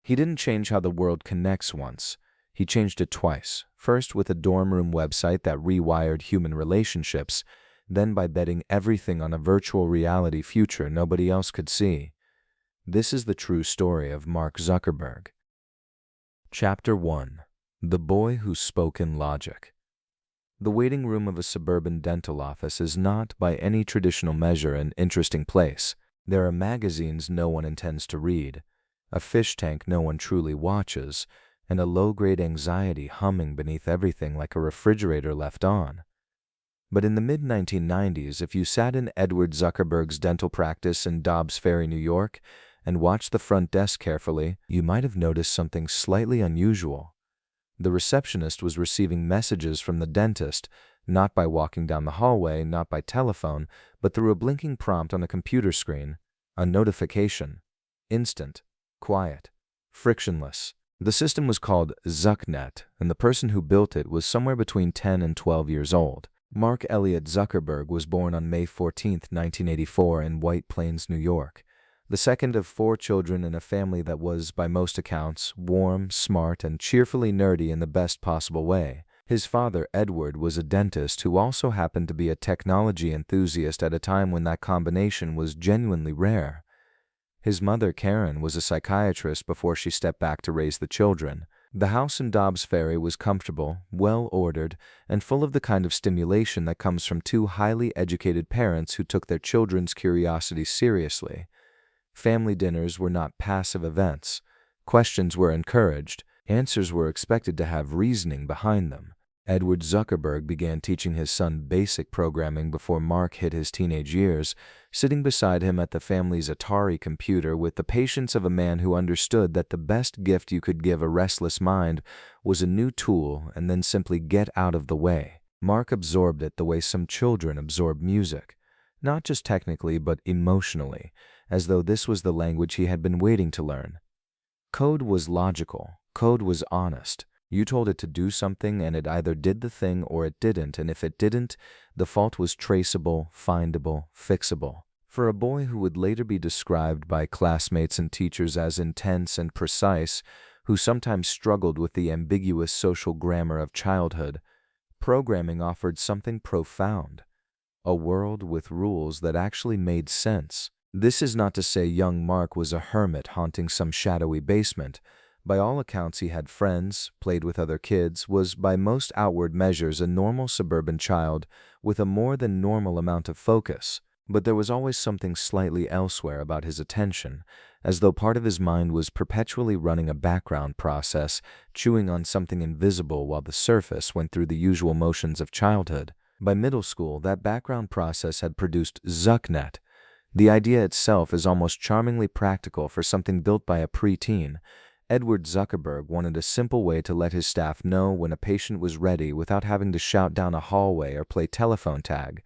He didn't change how the world connects once. He changed it twice. First with a dorm room website that rewired human relationships, then by betting everything on a virtual reality future nobody else could see. This is the true story of Mark Zuckerberg. Chapter 1. The Boy Who Spoke in Logic. The waiting room of a suburban dental office is not, by any traditional measure, an interesting place. There are magazines no one intends to read, a fish tank no one truly watches, and a low-grade anxiety humming beneath everything like a refrigerator left on. But in the mid-1990s, if you sat in Edward Zuckerberg's dental practice in Dobbs Ferry, New York, and watched the front desk carefully, you might have noticed something slightly unusual. The receptionist was receiving messages from the dentist, not by walking down the hallway, not by telephone, but through a blinking prompt on a computer screen, a notification. Instant, quiet, frictionless. The system was called ZuckNet, and the person who built it was somewhere between 10 and 12 years old. Mark Elliott Zuckerberg was born on May 14, 1984 in White Plains, New York, the second of 4 children in a family that was, by most accounts, warm, smart, and cheerfully nerdy in the best possible way. His father, Edward, was a dentist who also happened to be a technology enthusiast at a time when that combination was genuinely rare. His mother, Karen, was a psychiatrist before she stepped back to raise the children. The house in Dobbs Ferry was comfortable, well-ordered, and full of the kind of stimulation that comes from 2 highly educated parents who took their children's curiosity seriously. Family dinners were not passive events. Questions were encouraged. Answers were expected to have reasoning behind them. Edward Zuckerberg began teaching his son basic programming before Mark hit his teenage years, sitting beside him at the family's Atari computer with the patience of a man who understood that the best gift you could give a restless mind was a new tool and then simply get out of the way. Mark absorbed it the way some children absorb music, not just technically but emotionally, as though this was the language he had been waiting to learn. Code was logical. Code was honest. You told it to do something and it either did the thing or it didn't, and if it didn't, the fault was traceable, findable, fixable. For a boy who would later be described by classmates and teachers as intense and precise, who sometimes struggled with the ambiguous social grammar of childhood, programming offered something profound, a world with rules that actually made sense. This is not to say young Mark was a hermit haunting some shadowy basement. By all accounts he had friends, played with other kids, was by most outward measures a normal suburban child with a more than normal amount of focus. But there was always something slightly elsewhere about his attention, as though part of his mind was perpetually running a background process, chewing on something invisible while the surface went through the usual motions of childhood. By middle school, that background process had produced ZuckNet. The idea itself is almost charmingly practical for something built by a preteen. Edward Zuckerberg wanted a simple way to let his staff know when a patient was ready without having to shout down a hallway or play telephone tag.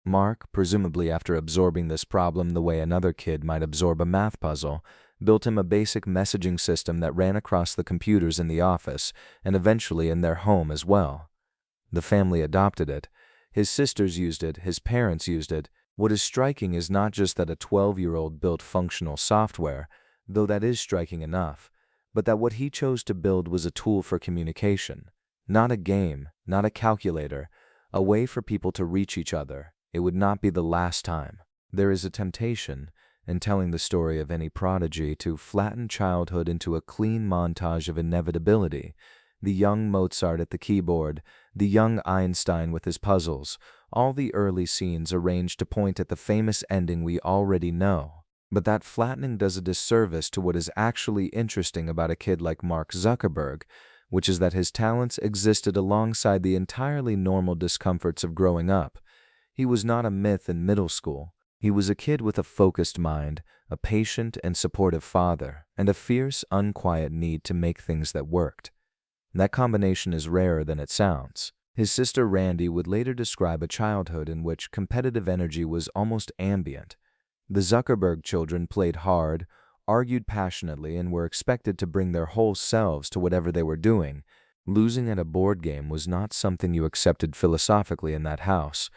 Mark, presumably after absorbing this problem the way another kid might absorb a math puzzle, built him a basic messaging system that ran across the computers in the office and eventually in their home as well. The family adopted it. His sisters used it. His parents used it. What is striking is not just that a 12-year-old built functional software, though that is striking enough, but that what he chose to build was a tool for communication, not a game, not a calculator, a way for people to reach each other. It would not be the last time. There is a temptation, in telling the story of any prodigy, to flatten childhood into a clean montage of inevitability. The young Mozart at the keyboard, the young Einstein with his puzzles, all the early scenes arranged to point at the famous ending we already know. But that flattening does a disservice to what is actually interesting about a kid like Mark Zuckerberg, which is that his talents existed alongside the entirely normal discomforts of growing up. He was not a myth in middle school. He was a kid with a focused mind, a patient and supportive father, and a fierce, unquiet need to make things that worked. That combination is rarer than it sounds. His sister Randy would later describe a childhood in which competitive energy was almost ambient. The Zuckerberg children played hard, argued passionately, and were expected to bring their whole selves to whatever they were doing. Losing at a board game was not something you accepted philosophically in that house.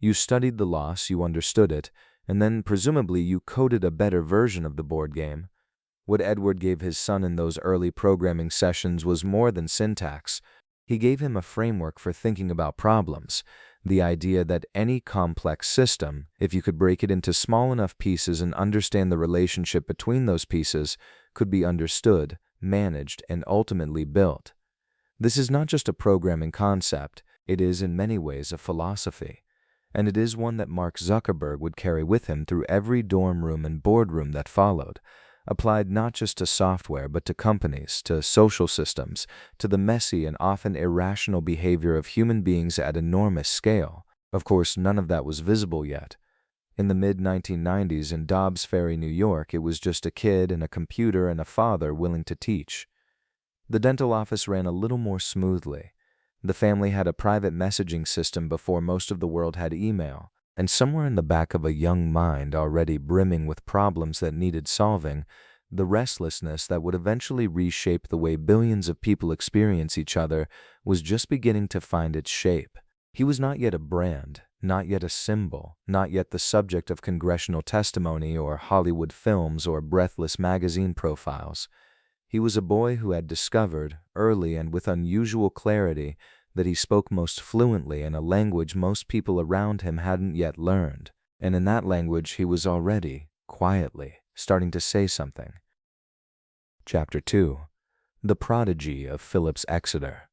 You studied the loss, you understood it, and then presumably you coded a better version of the board game. What Edward gave his son in those early programming sessions was more than syntax. He gave him a framework for thinking about problems, the idea that any complex system, if you could break it into small enough pieces and understand the relationship between those pieces, could be understood, managed, and ultimately built. This is not just a programming concept, it is in many ways a philosophy. And it is one that Mark Zuckerberg would carry with him through every dorm room and boardroom that followed, applied not just to software but to companies, to social systems, to the messy and often irrational behavior of human beings at enormous scale. Of course, none of that was visible yet. In the mid-1990s in Dobbs Ferry, New York, it was just a kid and a computer and a father willing to teach. The dental office ran a little more smoothly. The family had a private messaging system before most of the world had email, and somewhere in the back of a young mind already brimming with problems that needed solving, the restlessness that would eventually reshape the way billions of people experience each other was just beginning to find its shape. He was not yet a brand, not yet a symbol, not yet the subject of congressional testimony or Hollywood films or breathless magazine profiles. He was a boy who had discovered, early and with unusual clarity, that he spoke most fluently in a language most people around him hadn't yet learned, and in that language he was already, quietly, starting to say something. Chapter 2. The Prodigy of Phillips Exeter.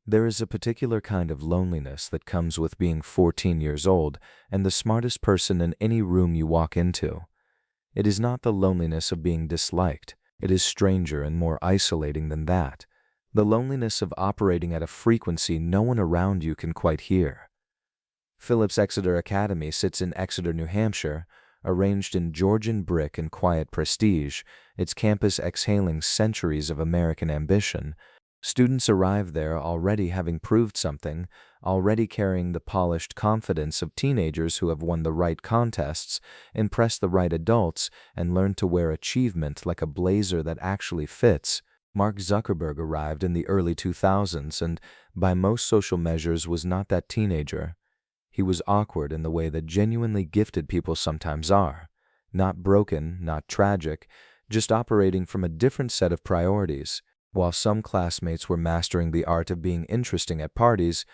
There is a particular kind of loneliness that comes with being 14 years old and the smartest person in any room you walk into. It is not the loneliness of being disliked. It is stranger and more isolating than that. The loneliness of operating at a frequency no one around you can quite hear. Phillips Exeter Academy sits in Exeter, New Hampshire, arranged in Georgian brick and quiet prestige, its campus exhaling centuries of American ambition. Students arrive there already having proved something, already carrying the polished confidence of teenagers who have won the right contests, impressed the right adults, and learned to wear achievement like a blazer that actually fits. Mark Zuckerberg arrived in the early 2000s and, by most social measures, was not that teenager. He was awkward in the way that genuinely gifted people sometimes are. Not broken, not tragic, just operating from a different set of priorities. While some classmates were mastering the art of being interesting at parties,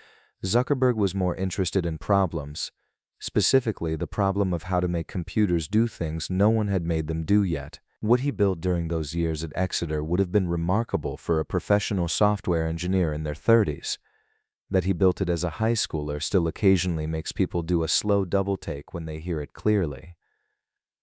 Zuckerberg was more interested in problems, specifically the problem of how to make computers do things no one had made them do yet. What he built during those years at Exeter would have been remarkable for a professional software engineer in their 30s. That he built it as a high schooler still occasionally makes people do a slow double take when they hear it clearly.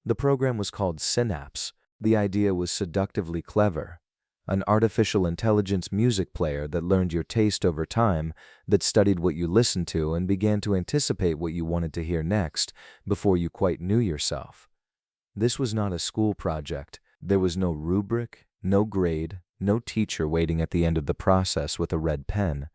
The program was called Synapse. The idea was seductively clever. An artificial intelligence music player that learned your taste over time, that studied what you listened to and began to anticipate what you wanted to hear next before you quite knew yourself. This was not a school project. There was no rubric, no grade, no teacher waiting at the end of the process with a red pen.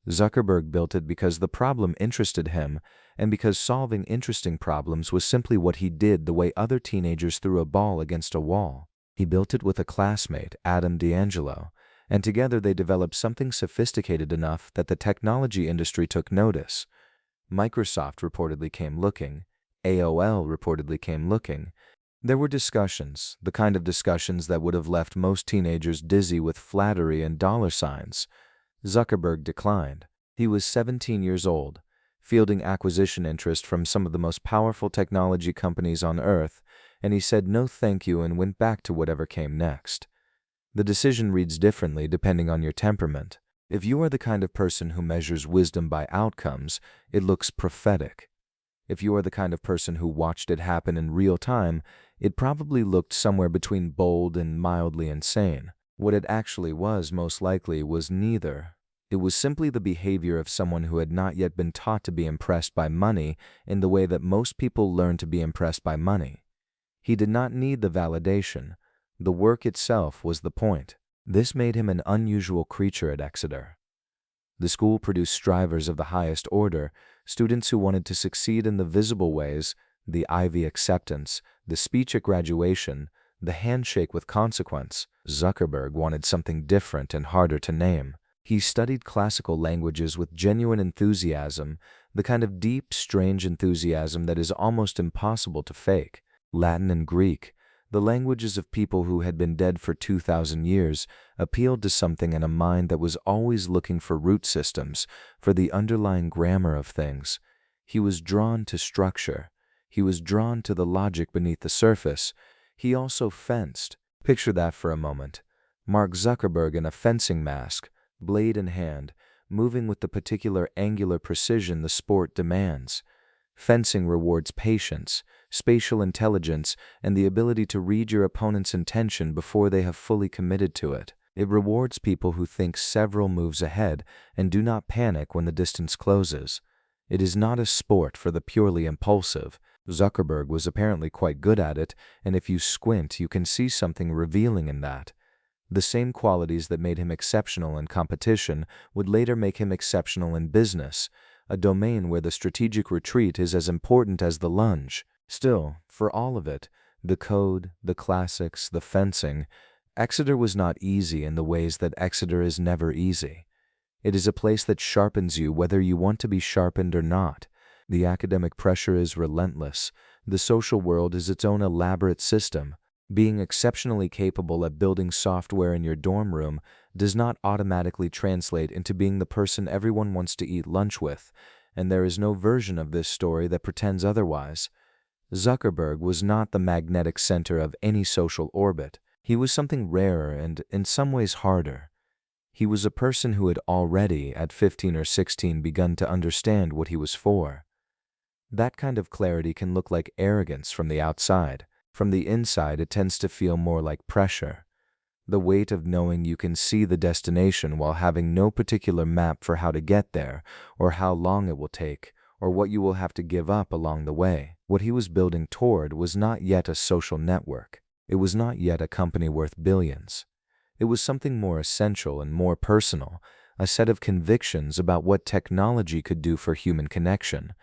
Zuckerberg built it because the problem interested him and because solving interesting problems was simply what he did the way other teenagers threw a ball against a wall. He built it with a classmate, Adam D'Angelo, and together they developed something sophisticated enough that the technology industry took notice. Microsoft reportedly came looking. AOL reportedly came looking. There were discussions, the kind of discussions that would have left most teenagers dizzy with flattery and dollar signs. Zuckerberg declined. He was 17 years old, fielding acquisition interest from some of the most powerful technology companies on Earth, and he said no thank you and went back to whatever came next. The decision reads differently depending on your temperament. If you are the kind of person who measures wisdom by outcomes, it looks prophetic. If you are the kind of person who watched it happen in real time, it probably looked somewhere between bold and mildly insane. What it actually was, most likely, was neither. It was simply the behavior of someone who had not yet been taught to be impressed by money in the way that most people learn to be impressed by money. He did not need the validation. The work itself was the point. This made him an unusual creature at Exeter. The school produced strivers of the highest order, students who wanted to succeed in the visible ways, the Ivy acceptance, the speech at graduation, the handshake with consequence. Zuckerberg wanted something different and harder to name. He studied classical languages with genuine enthusiasm, the kind of deep, strange enthusiasm that is almost impossible to fake. Latin and Greek, The languages of people who had been dead for 2,000 years appealed to something in a mind that was always looking for root systems, for the underlying grammar of things. He was drawn to structure. He was drawn to the logic beneath the surface. He also fenced. Picture that for a moment. Mark Zuckerberg in a fencing mask, blade in hand, moving with the particular angular precision the sport demands. Fencing rewards patience, spatial intelligence, and the ability to read your opponent's intention before they have fully committed to it. It rewards people who think several moves ahead and do not panic when the distance closes. It is not a sport for the purely impulsive. Zuckerberg was apparently quite good at it, and if you squint, you can see something revealing in that. The same qualities that made him exceptional in competition would later make him exceptional in business, a domain where the strategic retreat is as important as the lunge. Still, for all of it, the code, the classics, the fencing, Exeter was not easy in the ways that Exeter is never easy. It is a place that sharpens you whether you want to be sharpened or not. The academic pressure is relentless. The social world is its own elaborate system. Being exceptionally capable at building software in your dorm room does not automatically translate into being the person everyone wants to eat lunch with, and there is no version of this story that pretends otherwise. Zuckerberg was not the magnetic center of any social orbit. He was something rarer and, in some ways, harder. He was a person who had already, at 15 or 16, begun to understand what he was for. That kind of clarity can look like arrogance from the outside. From the inside, it tends to feel more like pressure. The weight of knowing you can see the destination while having no particular map for how to get there, or how long it will take, or what you will have to give up along the way. What he was building toward was not yet a social network. It was not yet a company worth billions. It was something more essential and more personal, a set of convictions about what technology could do for human connection,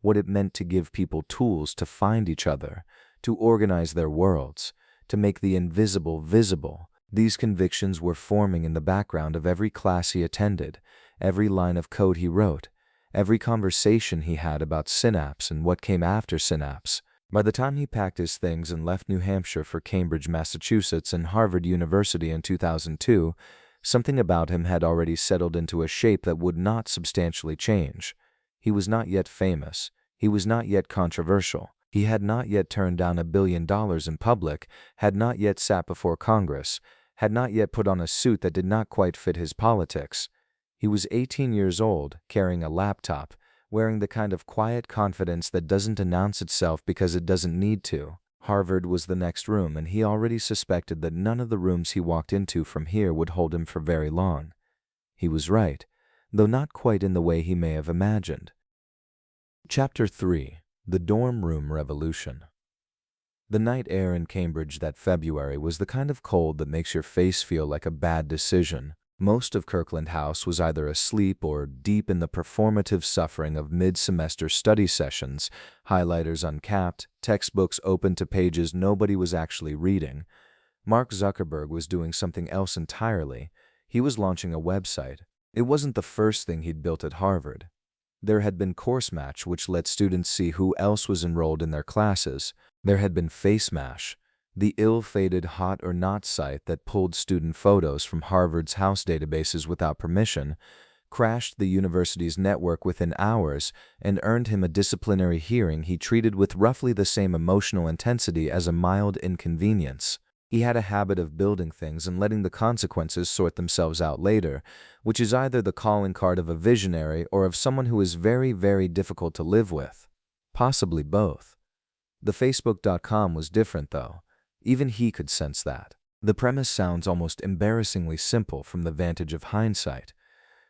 what it meant to give people tools to find each other, to organize their worlds, to make the invisible visible. These convictions were forming in the background of every class he attended, every line of code he wrote, every conversation he had about Synapse and what came after Synapse. By the time he packed his things and left New Hampshire for Cambridge, Massachusetts, and Harvard University in 2002, something about him had already settled into a shape that would not substantially change. He was not yet famous. He was not yet controversial. He had not yet turned down $1 billion in public, had not yet sat before Congress, had not yet put on a suit that did not quite fit his politics. He was 18 years old, carrying a laptop, wearing the kind of quiet confidence that doesn't announce itself because it doesn't need to. Harvard was the next room, and he already suspected that none of the rooms he walked into from here would hold him for very long. He was right, though not quite in the way he may have imagined. Chapter 3. The Dorm Room Revolution. The night air in Cambridge that February was the kind of cold that makes your face feel like a bad decision. Most of Kirkland House was either asleep or deep in the performative suffering of mid-semester study sessions, highlighters uncapped, textbooks open to pages nobody was actually reading. Mark Zuckerberg was doing something else entirely. He was launching a website. It wasn't the first thing he'd built at Harvard. There had been Course Match, which let students see who else was enrolled in their classes. There had been Face Mash, the ill-fated hot or not site that pulled student photos from Harvard's house databases without permission, crashed the university's network within hours, and earned him a disciplinary hearing he treated with roughly the same emotional intensity as a mild inconvenience. He had a habit of building things and letting the consequences sort themselves out later, which is either the calling card of a visionary or of someone who is very, very difficult to live with. Possibly both. The Facebook.com was different, though. Even he could sense that. The premise sounds almost embarrassingly simple from the vantage of hindsight.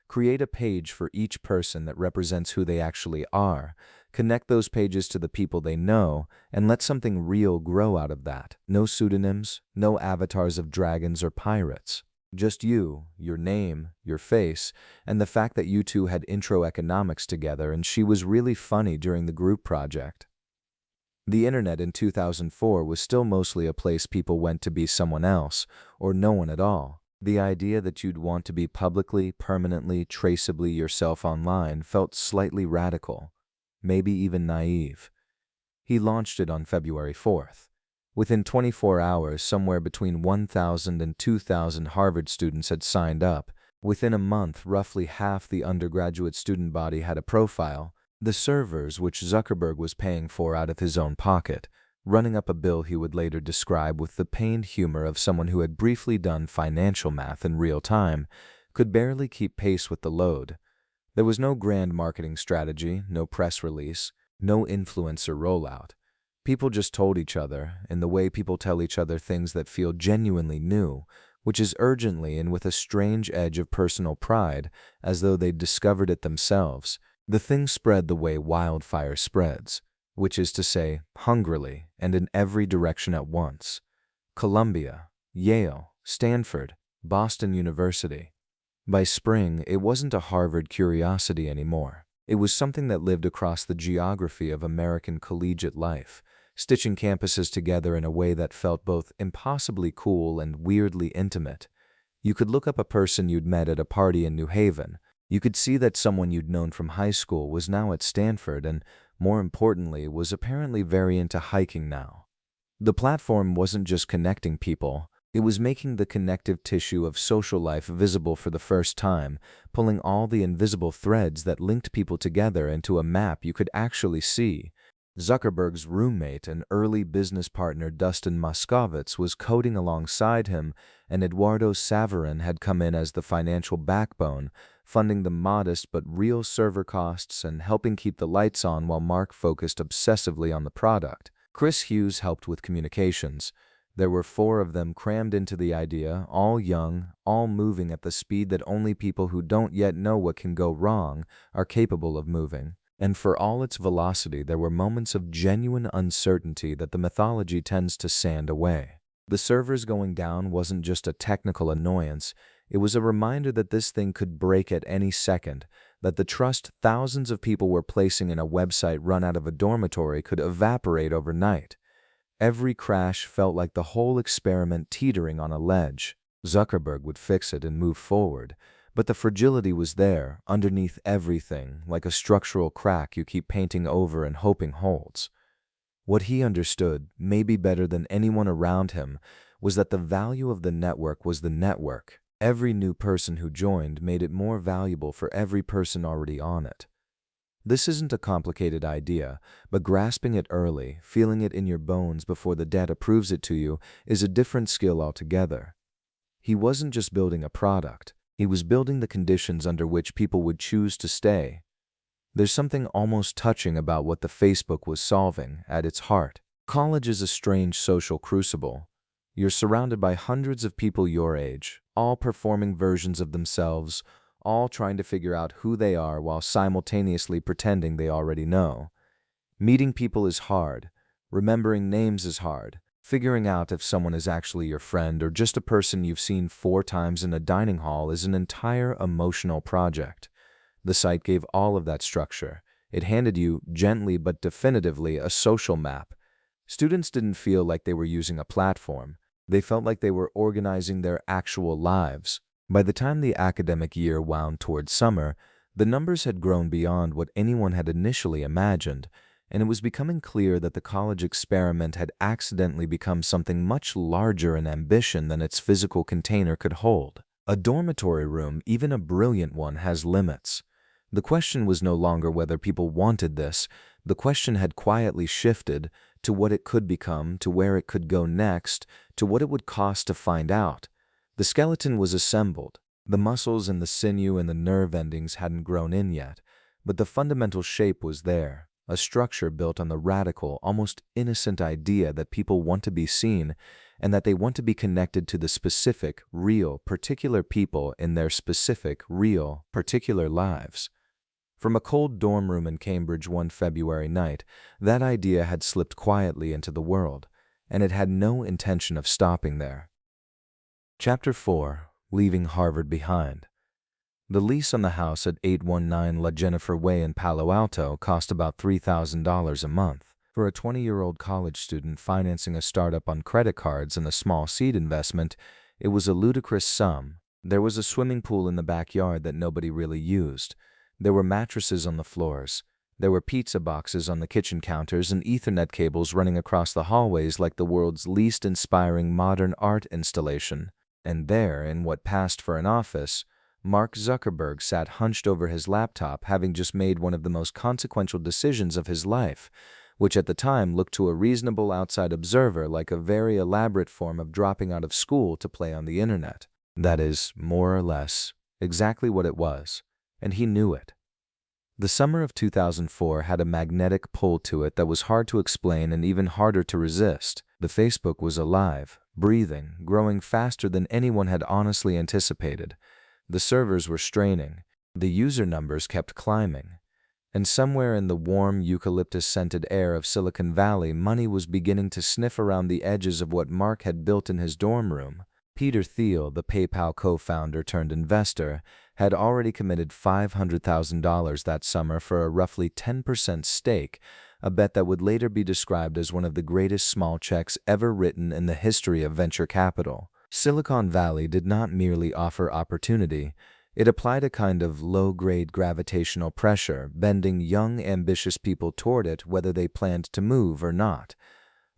Create a page for each person that represents who they actually are, connect those pages to the people they know, and let something real grow out of that. No pseudonyms, no avatars of dragons or pirates. Just you, your name, your face, and the fact that you two had intro economics together and she was really funny during the group project. The internet in 2004 was still mostly a place people went to be someone else, or no one at all. The idea that you'd want to be publicly, permanently, traceably yourself online felt slightly radical, maybe even naive. He launched it on February 4th. Within 24 hours, somewhere between 1,000 and 2,000 Harvard students had signed up. Within a month, roughly half the undergraduate student body had a profile. The servers, which Zuckerberg was paying for out of his own pocket, running up a bill he would later describe with the pained humor of someone who had briefly done financial math in real time, could barely keep pace with the load. There was no grand marketing strategy, no press release, no influencer rollout. People just told each other, in the way people tell each other things that feel genuinely new, which is urgently and with a strange edge of personal pride, as though they'd discovered it themselves. The thing spread the way wildfire spreads, which is to say, hungrily and in every direction at once. Columbia, Yale, Stanford, Boston University. By spring, it wasn't a Harvard curiosity anymore. It was something that lived across the geography of American collegiate life, stitching campuses together in a way that felt both impossibly cool and weirdly intimate. You could look up a person you'd met at a party in New Haven. You could see that someone you'd known from high school was now at Stanford and, more importantly, was apparently very into hiking now. The platform wasn't just connecting people, it was making the connective tissue of social life visible for the first time, pulling all the invisible threads that linked people together into a map you could actually see. Zuckerberg's roommate and early business partner Dustin Moskovitz was coding alongside him, and Eduardo Saverin had come in as the financial backbone, funding the modest but real server costs and helping keep the lights on while Mark focused obsessively on the product. Chris Hughes helped with communications. There were 4 of them crammed into the idea, all young, all moving at the speed that only people who don't yet know what can go wrong are capable of moving. And for all its velocity, there were moments of genuine uncertainty that the mythology tends to sand away. The servers going down wasn't just a technical annoyance, it was a reminder that this thing could break at any second, that the trust thousands of people were placing in a website run out of a dormitory could evaporate overnight. Every crash felt like the whole experiment teetering on a ledge. Zuckerberg would fix it and move forward, but the fragility was there, underneath everything, like a structural crack you keep painting over and hoping holds. What he understood, maybe better than anyone around him, was that the value of the network was the network. Every new person who joined made it more valuable for every person already on it. This isn't a complicated idea, but grasping it early, feeling it in your bones before the data proves it to you, is a different skill altogether. He wasn't just building a product, he was building the conditions under which people would choose to stay. There's something almost touching about what the Facebook was solving at its heart. College is a strange social crucible. You're surrounded by hundreds of people your age, all performing versions of themselves, all trying to figure out who they are while simultaneously pretending they already know. Meeting people is hard. Remembering names is hard. Figuring out if someone is actually your friend or just a person you've seen 4 times in a dining hall is an entire emotional project. The site gave all of that structure. It handed you, gently but definitively, a social map. Students didn't feel like they were using a platform. They felt like they were organizing their actual lives. By the time the academic year wound towards summer, the numbers had grown beyond what anyone had initially imagined, and it was becoming clear that the college experiment had accidentally become something much larger in ambition than its physical container could hold. A dormitory room, even a brilliant one, has limits. The question was no longer whether people wanted this. The question had quietly shifted to what it could become, to where it could go next, to what it would cost to find out. The skeleton was assembled. The muscles and the sinew and the nerve endings hadn't grown in yet, but the fundamental shape was there, a structure built on the radical, almost innocent idea that people want to be seen and that they want to be connected to the specific, real, particular people in their specific, real, particular lives. From a cold dorm room in Cambridge one February night, that idea had slipped quietly into the world, and it had no intention of stopping there. Chapter 4. Leaving Harvard Behind. The lease on the house at 819 La Jennifer Way in Palo Alto cost about $3,000 a month. For a 20-year-old college student financing a startup on credit cards and a small seed investment, it was a ludicrous sum. There was a swimming pool in the backyard that nobody really used. There were mattresses on the floors. There were pizza boxes on the kitchen counters and Ethernet cables running across the hallways like the world's least inspiring modern art installation. And there, in what passed for an office, Mark Zuckerberg sat hunched over his laptop, having just made one of the most consequential decisions of his life, which at the time looked to a reasonable outside observer like a very elaborate form of dropping out of school to play on the internet. That is, more or less, exactly what it was, and he knew it. The summer of 2004 had a magnetic pull to it that was hard to explain and even harder to resist. The Facebook was alive, breathing, growing faster than anyone had honestly anticipated. The servers were straining, the user numbers kept climbing, and somewhere in the warm eucalyptus-scented air of Silicon Valley, money was beginning to sniff around the edges of what Mark had built in his dorm room. Peter Thiel, the PayPal co-founder turned investor, had already committed $500,000 that summer for a roughly 10% stake, a bet that would later be described as one of the greatest small checks ever written in the history of venture capital. Silicon Valley did not merely offer opportunity, it applied a kind of low-grade gravitational pressure, bending young, ambitious people toward it whether they planned to move or not.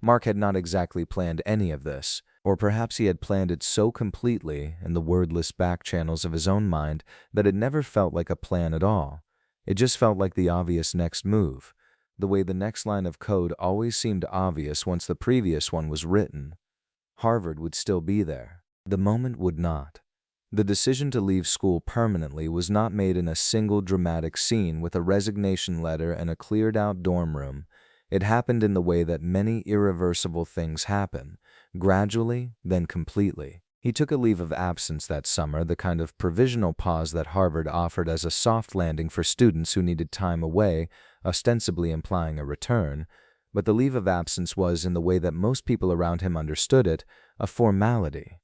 Mark had not exactly planned any of this, or perhaps he had planned it so completely in the wordless back channels of his own mind that it never felt like a plan at all. It just felt like the obvious next move, the way the next line of code always seemed obvious once the previous one was written. Harvard would still be there. The moment would not. The decision to leave school permanently was not made in a single dramatic scene with a resignation letter and a cleared-out dorm room. It happened in the way that many irreversible things happen, gradually, then completely. He took a leave of absence that summer, the kind of provisional pause that Harvard offered as a soft landing for students who needed time away, ostensibly implying a return. But the leave of absence was, in the way that most people around him understood it, a formality.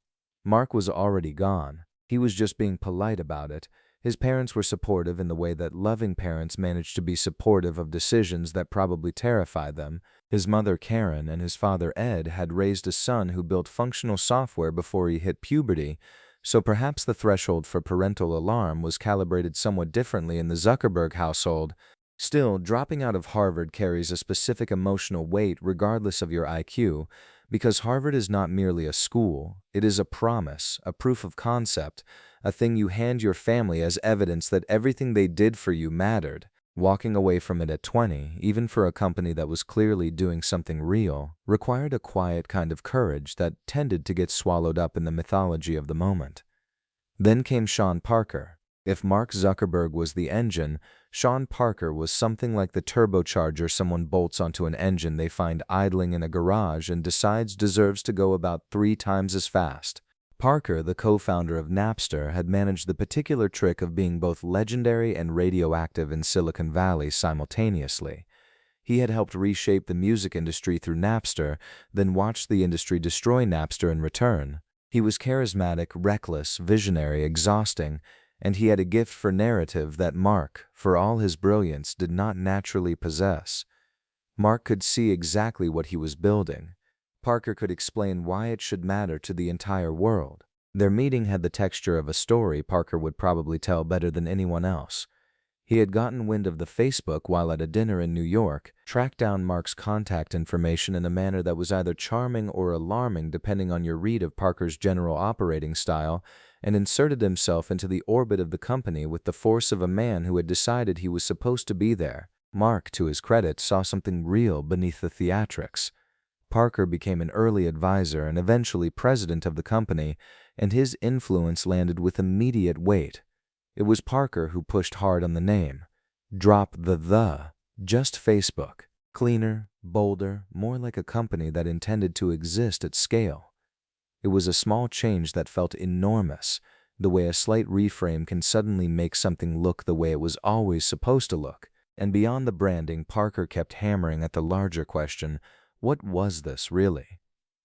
Mark was already gone. He was just being polite about it. His parents were supportive in the way that loving parents manage to be supportive of decisions that probably terrify them. His mother, Karen, and his father, Ed, had raised a son who built functional software before he hit puberty, so perhaps the threshold for parental alarm was calibrated somewhat differently in the Zuckerberg household. Still, dropping out of Harvard carries a specific emotional weight regardless of your IQ, because Harvard is not merely a school, it is a promise, a proof of concept, a thing you hand your family as evidence that everything they did for you mattered. Walking away from it at 20, even for a company that was clearly doing something real, required a quiet kind of courage that tended to get swallowed up in the mythology of the moment. Then came Sean Parker. If Mark Zuckerberg was the engine, Sean Parker was something like the turbocharger someone bolts onto an engine they find idling in a garage and decides deserves to go about 3 times as fast. Parker, the co-founder of Napster, had managed the particular trick of being both legendary and radioactive in Silicon Valley simultaneously. He had helped reshape the music industry through Napster, then watched the industry destroy Napster in return. He was charismatic, reckless, visionary, exhausting, and he had a gift for narrative that Mark, for all his brilliance, did not naturally possess. Mark could see exactly what he was building. Parker could explain why it should matter to the entire world. Their meeting had the texture of a story Parker would probably tell better than anyone else. He had gotten wind of the Facebook while at a dinner in New York, tracked down Mark's contact information in a manner that was either charming or alarming depending on your read of Parker's general operating style, and inserted himself into the orbit of the company with the force of a man who had decided he was supposed to be there. Mark, to his credit, saw something real beneath the theatrics. Parker became an early advisor and eventually president of the company, and his influence landed with immediate weight. It was Parker who pushed hard on the name. Drop the, just Facebook. Cleaner, bolder, more like a company that intended to exist at scale. It was a small change that felt enormous, the way a slight reframe can suddenly make something look the way it was always supposed to look. And beyond the branding, Parker kept hammering at the larger question, what was this really?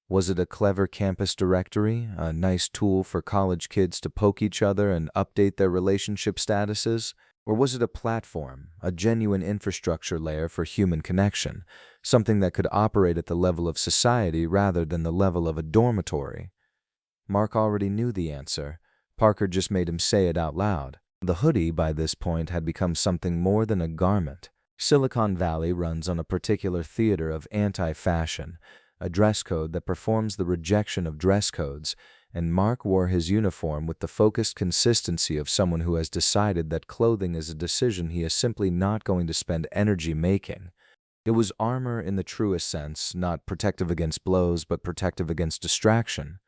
Was it a clever campus directory, a nice tool for college kids to poke each other and update their relationship statuses? Or was it a platform, a genuine infrastructure layer for human connection, something that could operate at the level of society rather than the level of a dormitory? Mark already knew the answer. Parker just made him say it out loud. The hoodie, by this point, had become something more than a garment. Silicon Valley runs on a particular theater of anti-fashion, a dress code that performs the rejection of dress codes, and Mark wore his uniform with the focused consistency of someone who has decided that clothing is a decision he is simply not going to spend energy making. It was armor in the truest sense, not protective against blows, but protective against distraction.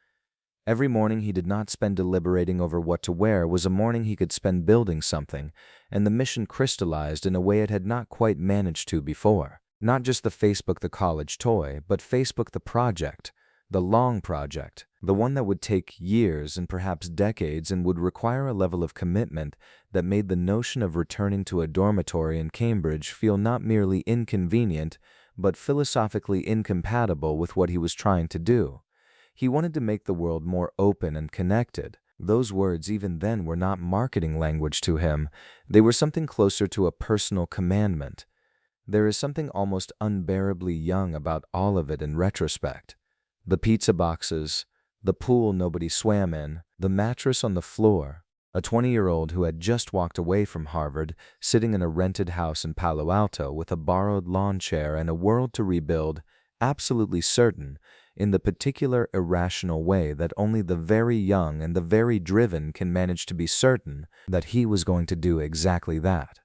Every morning he did not spend deliberating over what to wear was a morning he could spend building something, and the mission crystallized in a way it had not quite managed to before. Not just the Facebook the college toy, but Facebook the project, the long project, the one that would take years and perhaps decades and would require a level of commitment that made the notion of returning to a dormitory in Cambridge feel not merely inconvenient, but philosophically incompatible with what he was trying to do. He wanted to make the world more open and connected. Those words even then were not marketing language to him. They were something closer to a personal commandment. There is something almost unbearably young about all of it in retrospect. The pizza boxes, the pool nobody swam in, the mattress on the floor. A 20-year-old who had just walked away from Harvard, sitting in a rented house in Palo Alto with a borrowed lawn chair and a world to rebuild, absolutely certain, in the particular irrational way that only the very young and the very driven can manage to be certain, that he was going to do exactly that.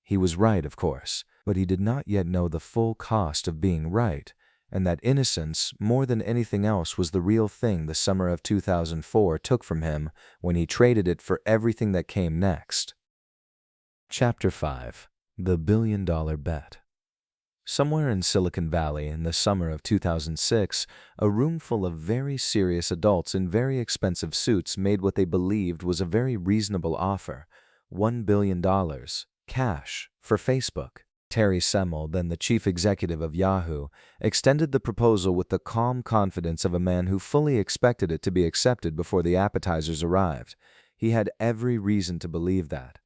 He was right, of course, but he did not yet know the full cost of being right, and that innocence, more than anything else, was the real thing the summer of 2004 took from him when he traded it for everything that came next. Chapter 5. The Billion-Dollar Bet. Somewhere in Silicon Valley in the summer of 2006, a room full of very serious adults in very expensive suits made what they believed was a very reasonable offer: $1 billion, cash, for Facebook. Terry Semel, then the chief executive of Yahoo, extended the proposal with the calm confidence of a man who fully expected it to be accepted before the appetizers arrived. He had every reason to believe that.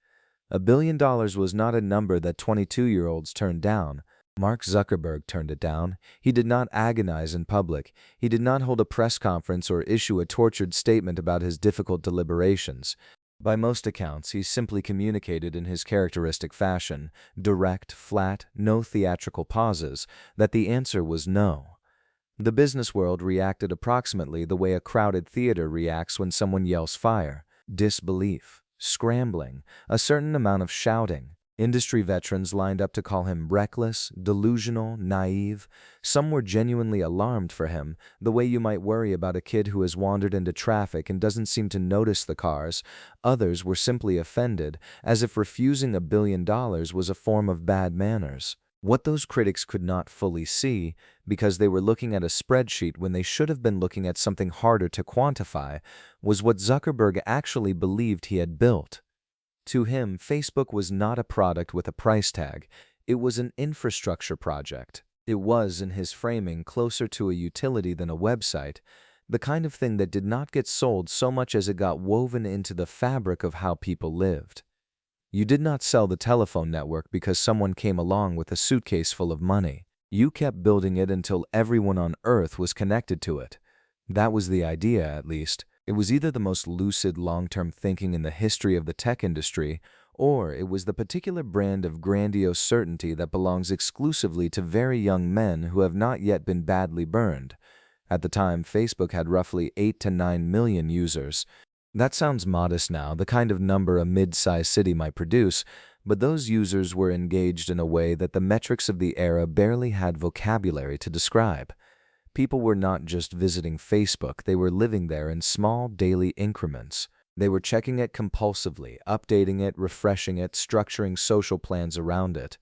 $1 billion was not a number that 22-year-olds turned down. Mark Zuckerberg turned it down. He did not agonize in public. He did not hold a press conference or issue a tortured statement about his difficult deliberations. By most accounts, he simply communicated in his characteristic fashion, direct, flat, no theatrical pauses, that the answer was no. The business world reacted approximately the way a crowded theater reacts when someone yells fire: disbelief, scrambling, a certain amount of shouting. Industry veterans lined up to call him reckless, delusional, naive. Some were genuinely alarmed for him, the way you might worry about a kid who has wandered into traffic and doesn't seem to notice the cars. Others were simply offended, as if refusing $1 billion was a form of bad manners. What those critics could not fully see, because they were looking at a spreadsheet when they should have been looking at something harder to quantify, was what Zuckerberg actually believed he had built. To him, Facebook was not a product with a price tag. It was an infrastructure project. It was, in his framing, closer to a utility than a website, the kind of thing that did not get sold so much as it got woven into the fabric of how people lived. You did not sell the telephone network because someone came along with a suitcase full of money. You kept building it until everyone on Earth was connected to it. That was the idea, at least. It was either the most lucid long-term thinking in the history of the tech industry, or it was the particular brand of grandiose certainty that belongs exclusively to very young men who have not yet been badly burned. At the time, Facebook had roughly 8 to 9 million users. That sounds modest now, the kind of number a mid-sized city might produce, but those users were engaged in a way that the metrics of the era barely had vocabulary to describe. People were not just visiting Facebook, they were living there in small daily increments. They were checking it compulsively, updating it, refreshing it, structuring social plans around it.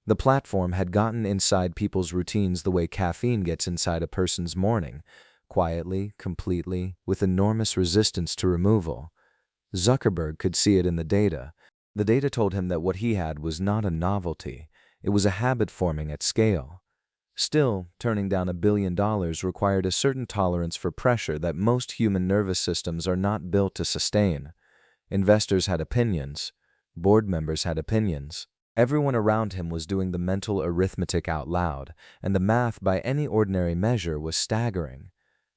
The platform had gotten inside people's routines the way caffeine gets inside a person's morning, quietly, completely, with enormous resistance to removal. Zuckerberg could see it in the data. The data told him that what he had was not a novelty, it was a habit forming at scale. Still, turning down $1 billion required a certain tolerance for pressure that most human nervous systems are not built to sustain. Investors had opinions. Board members had opinions. Everyone around him was doing the mental arithmetic out loud, and the math by any ordinary measure was staggering.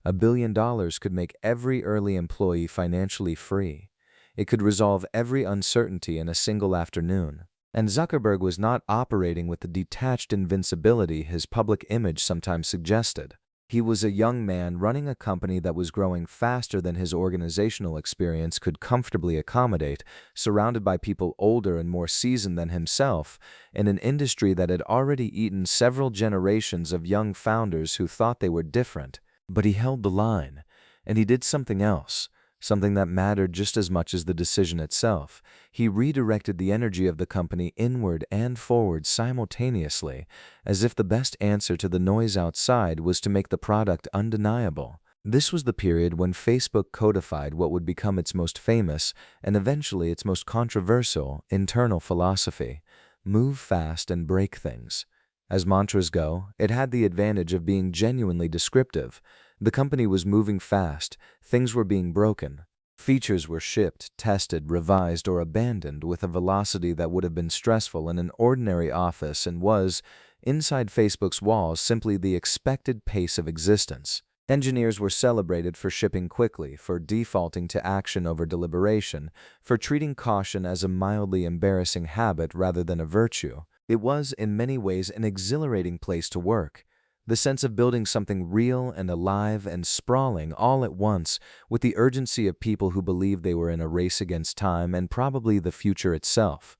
$1 billion could make every early employee financially free. It could resolve every uncertainty in a single afternoon. And Zuckerberg was not operating with the detached invincibility his public image sometimes suggested. He was a young man running a company that was growing faster than his organizational experience could comfortably accommodate, surrounded by people older and more seasoned than himself, in an industry that had already eaten several generations of young founders who thought they were different. But he held the line, and he did something else, something that mattered just as much as the decision itself. He redirected the energy of the company inward and forward simultaneously, as if the best answer to the noise outside was to make the product undeniable. This was the period when Facebook codified what would become its most famous and eventually its most controversial internal philosophy: move fast and break things. As mantras go, it had the advantage of being genuinely descriptive. The company was moving fast, things were being broken. Features were shipped, tested, revised, or abandoned with a velocity that would have been stressful in an ordinary office and was, inside Facebook's walls, simply the expected pace of existence. Engineers were celebrated for shipping quickly, for defaulting to action over deliberation, for treating caution as a mildly embarrassing habit rather than a virtue. It was, in many ways, an exhilarating place to work. The sense of building something real and alive and sprawling all at once, with the urgency of people who believed they were in a race against time and probably the future itself.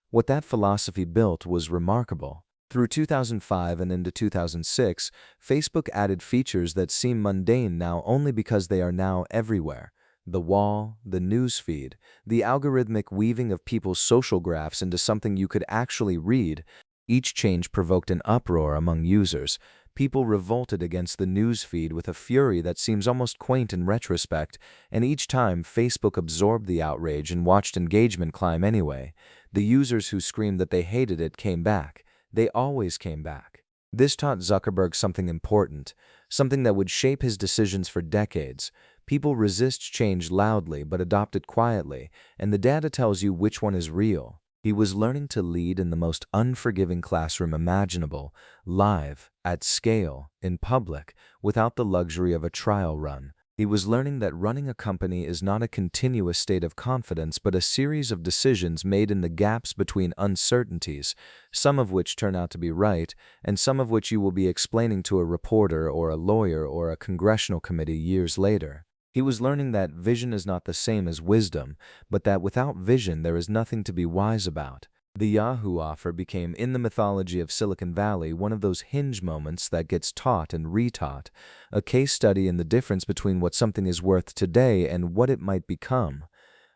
What that philosophy built was remarkable. Through 2005 and into 2006, Facebook added features that seem mundane now only because they are now everywhere. The wall, the news feed, the algorithmic weaving of people's social graphs into something you could actually read. Each change provoked an uproar among users. People revolted against the news feed with a fury that seems almost quaint in retrospect, and each time Facebook absorbed the outrage and watched engagement climb anyway. The users who screamed that they hated it came back. They always came back. This taught Zuckerberg something important, something that would shape his decisions for decades. People resist change loudly but adopt it quietly, and the data tells you which one is real. He was learning to lead in the most unforgiving classroom imaginable, live, at scale, in public, without the luxury of a trial run. He was learning that running a company is not a continuous state of confidence but a series of decisions made in the gaps between uncertainties, some of which turn out to be right, and some of which you will be explaining to a reporter or a lawyer or a congressional committee years later. He was learning that vision is not the same as wisdom, but that without vision there is nothing to be wise about. The Yahoo offer became, in the mythology of Silicon Valley, one of those hinge moments that gets taught and retaught, a case study in the difference between what something is worth today and what it might become.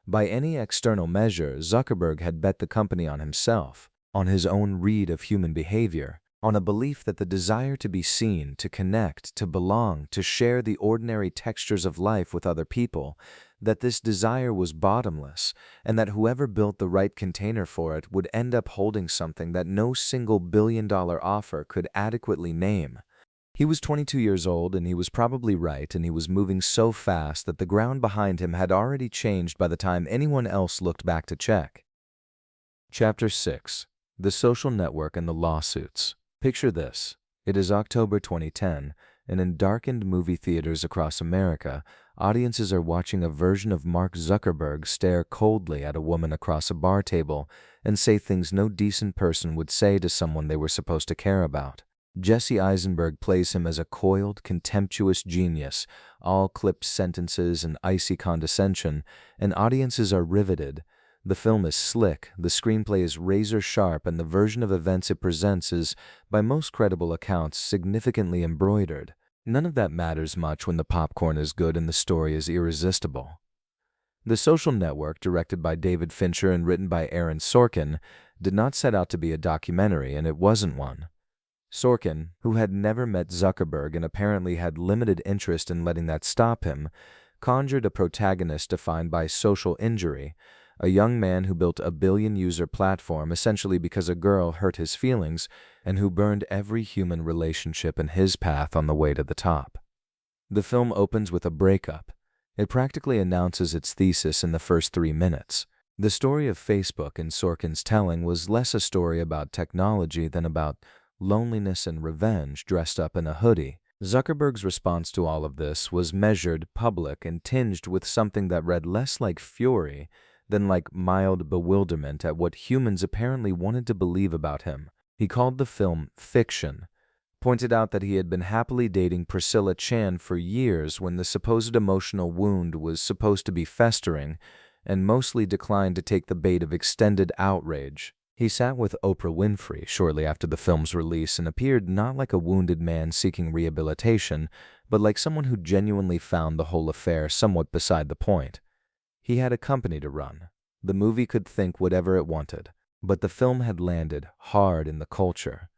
By any external measure, Zuckerberg had bet the company on himself, on his own read of human behavior, on a belief that the desire to be seen, to connect, to belong, to share the ordinary textures of life with other people, that this desire was bottomless, and that whoever built the right container for it would end up holding something that no single billion-dollar offer could adequately name. He was 22 years old, and he was probably right, and he was moving so fast that the ground behind him had already changed by the time anyone else looked back to check. Chapter 6. The Social Network and the Lawsuits. Picture this. It is October 2010, and in darkened movie theaters across America, audiences are watching a version of Mark Zuckerberg stare coldly at a woman across a bar table and say things no decent person would say to someone they were supposed to care about. Jesse Eisenberg plays him as a coiled, contemptuous genius, all clipped sentences and icy condescension, and audiences are riveted. The film is slick, the screenplay is razor-sharp, and the version of events it presents is, by most credible accounts, significantly embroidered. None of that matters much when the popcorn is good and the story is irresistible. The Social Network, directed by David Fincher and written by Aaron Sorkin, did not set out to be a documentary, and it wasn't one. Sorkin, who had never met Zuckerberg and apparently had limited interest in letting that stop him, conjured a protagonist defined by social injury, a young man who built a billion-user platform essentially because a girl hurt his feelings and who burned every human relationship in his path on the way to the top. The film opens with a breakup. It practically announces its thesis in the first 3 minutes. The story of Facebook in Sorkin's telling was less a story about technology than about loneliness and revenge dressed up in a hoodie. Zuckerberg's response to all of this was measured, public, and tinged with something that read less like fury then like mild bewilderment at what humans apparently wanted to believe about him. He called the film fiction, pointed out that he had been happily dating Priscilla Chan for years when the supposed emotional wound was supposed to be festering, and mostly declined to take the bait of extended outrage. He sat with Oprah Winfrey shortly after the film's release and appeared not like a wounded man seeking rehabilitation, but like someone who genuinely found the whole affair somewhat beside the point. He had a company to run. The movie could think whatever it wanted, but the film had landed hard in the culture.